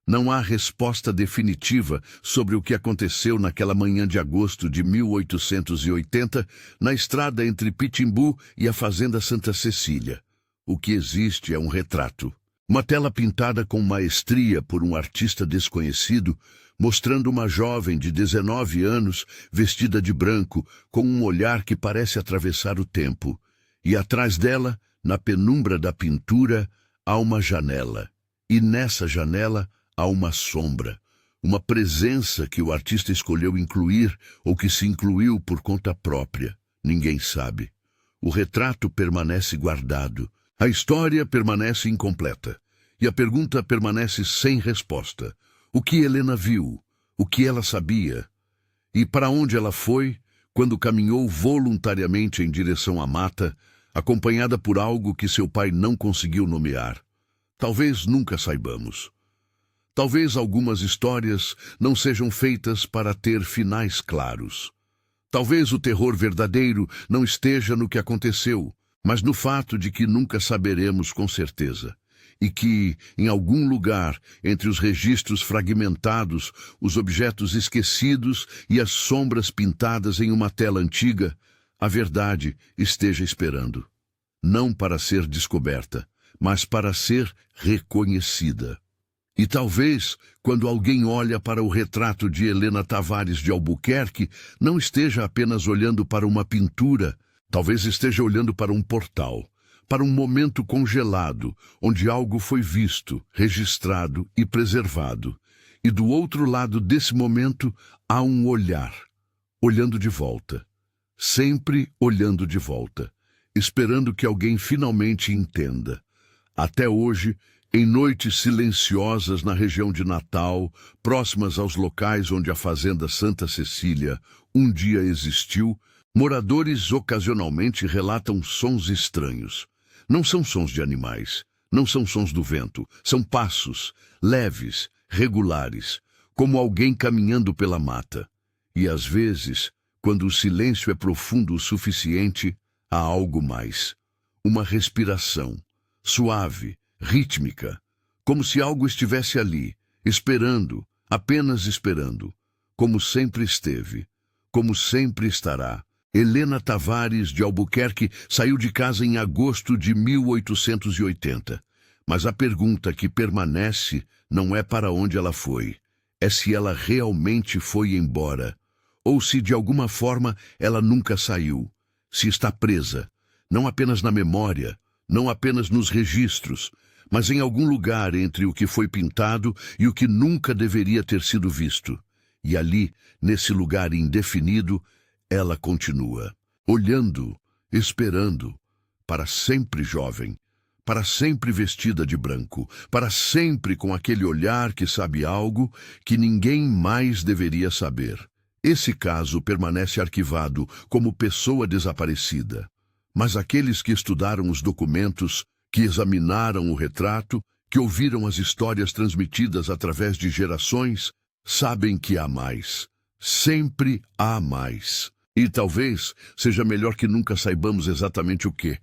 não há resposta definitiva sobre o que aconteceu naquela manhã de agosto de 1880 na estrada entre Pitimbu e a fazenda Santa Cecília. O que existe é um retrato. Uma tela pintada com maestria por um artista desconhecido, mostrando uma jovem de 19 anos, vestida de branco, com um olhar que parece atravessar o tempo. E atrás dela, na penumbra da pintura, há uma janela. E nessa janela há uma sombra. Uma presença que o artista escolheu incluir ou que se incluiu por conta própria. Ninguém sabe. O retrato permanece guardado. A história permanece incompleta. E a pergunta permanece sem resposta. O que Helena viu? O que ela sabia? E para onde ela foi quando caminhou voluntariamente em direção à mata, acompanhada por algo que seu pai não conseguiu nomear? Talvez nunca saibamos. Talvez algumas histórias não sejam feitas para ter finais claros. Talvez o terror verdadeiro não esteja no que aconteceu, mas no fato de que nunca saberemos com certeza. E que, em algum lugar, entre os registros fragmentados, os objetos esquecidos e as sombras pintadas em uma tela antiga, a verdade esteja esperando. Não para ser descoberta, mas para ser reconhecida. E talvez, quando alguém olha para o retrato de Helena Tavares de Albuquerque, não esteja apenas olhando para uma pintura, Talvez esteja olhando para um portal, para um momento congelado, onde algo foi visto, registrado e preservado. E do outro lado desse momento há um olhar, olhando de volta, sempre olhando de volta, esperando que alguém finalmente entenda. Até hoje, em noites silenciosas na região de Natal, próximas aos locais onde a Fazenda Santa Cecília um dia existiu, moradores ocasionalmente relatam sons estranhos. Não são sons de animais, não são sons do vento, são passos, leves, regulares, como alguém caminhando pela mata. E às vezes, quando o silêncio é profundo o suficiente, há algo mais. Uma respiração, suave, rítmica, como se algo estivesse ali, esperando, apenas esperando, como sempre esteve, como sempre estará. Helena Tavares de Albuquerque saiu de casa em agosto de 1880. Mas a pergunta que permanece não é para onde ela foi, é se ela realmente foi embora, ou se de alguma forma ela nunca saiu, se está presa, não apenas na memória, não apenas nos registros, mas em algum lugar entre o que foi pintado e o que nunca deveria ter sido visto. E ali, nesse lugar indefinido, ela continua, olhando, esperando, para sempre jovem, para sempre vestida de branco, para sempre com aquele olhar que sabe algo que ninguém mais deveria saber. Esse caso permanece arquivado como pessoa desaparecida. Mas aqueles que estudaram os documentos, que examinaram o retrato, que ouviram as histórias transmitidas através de gerações, sabem que há mais. Sempre há mais. E talvez seja melhor que nunca saibamos exatamente o que.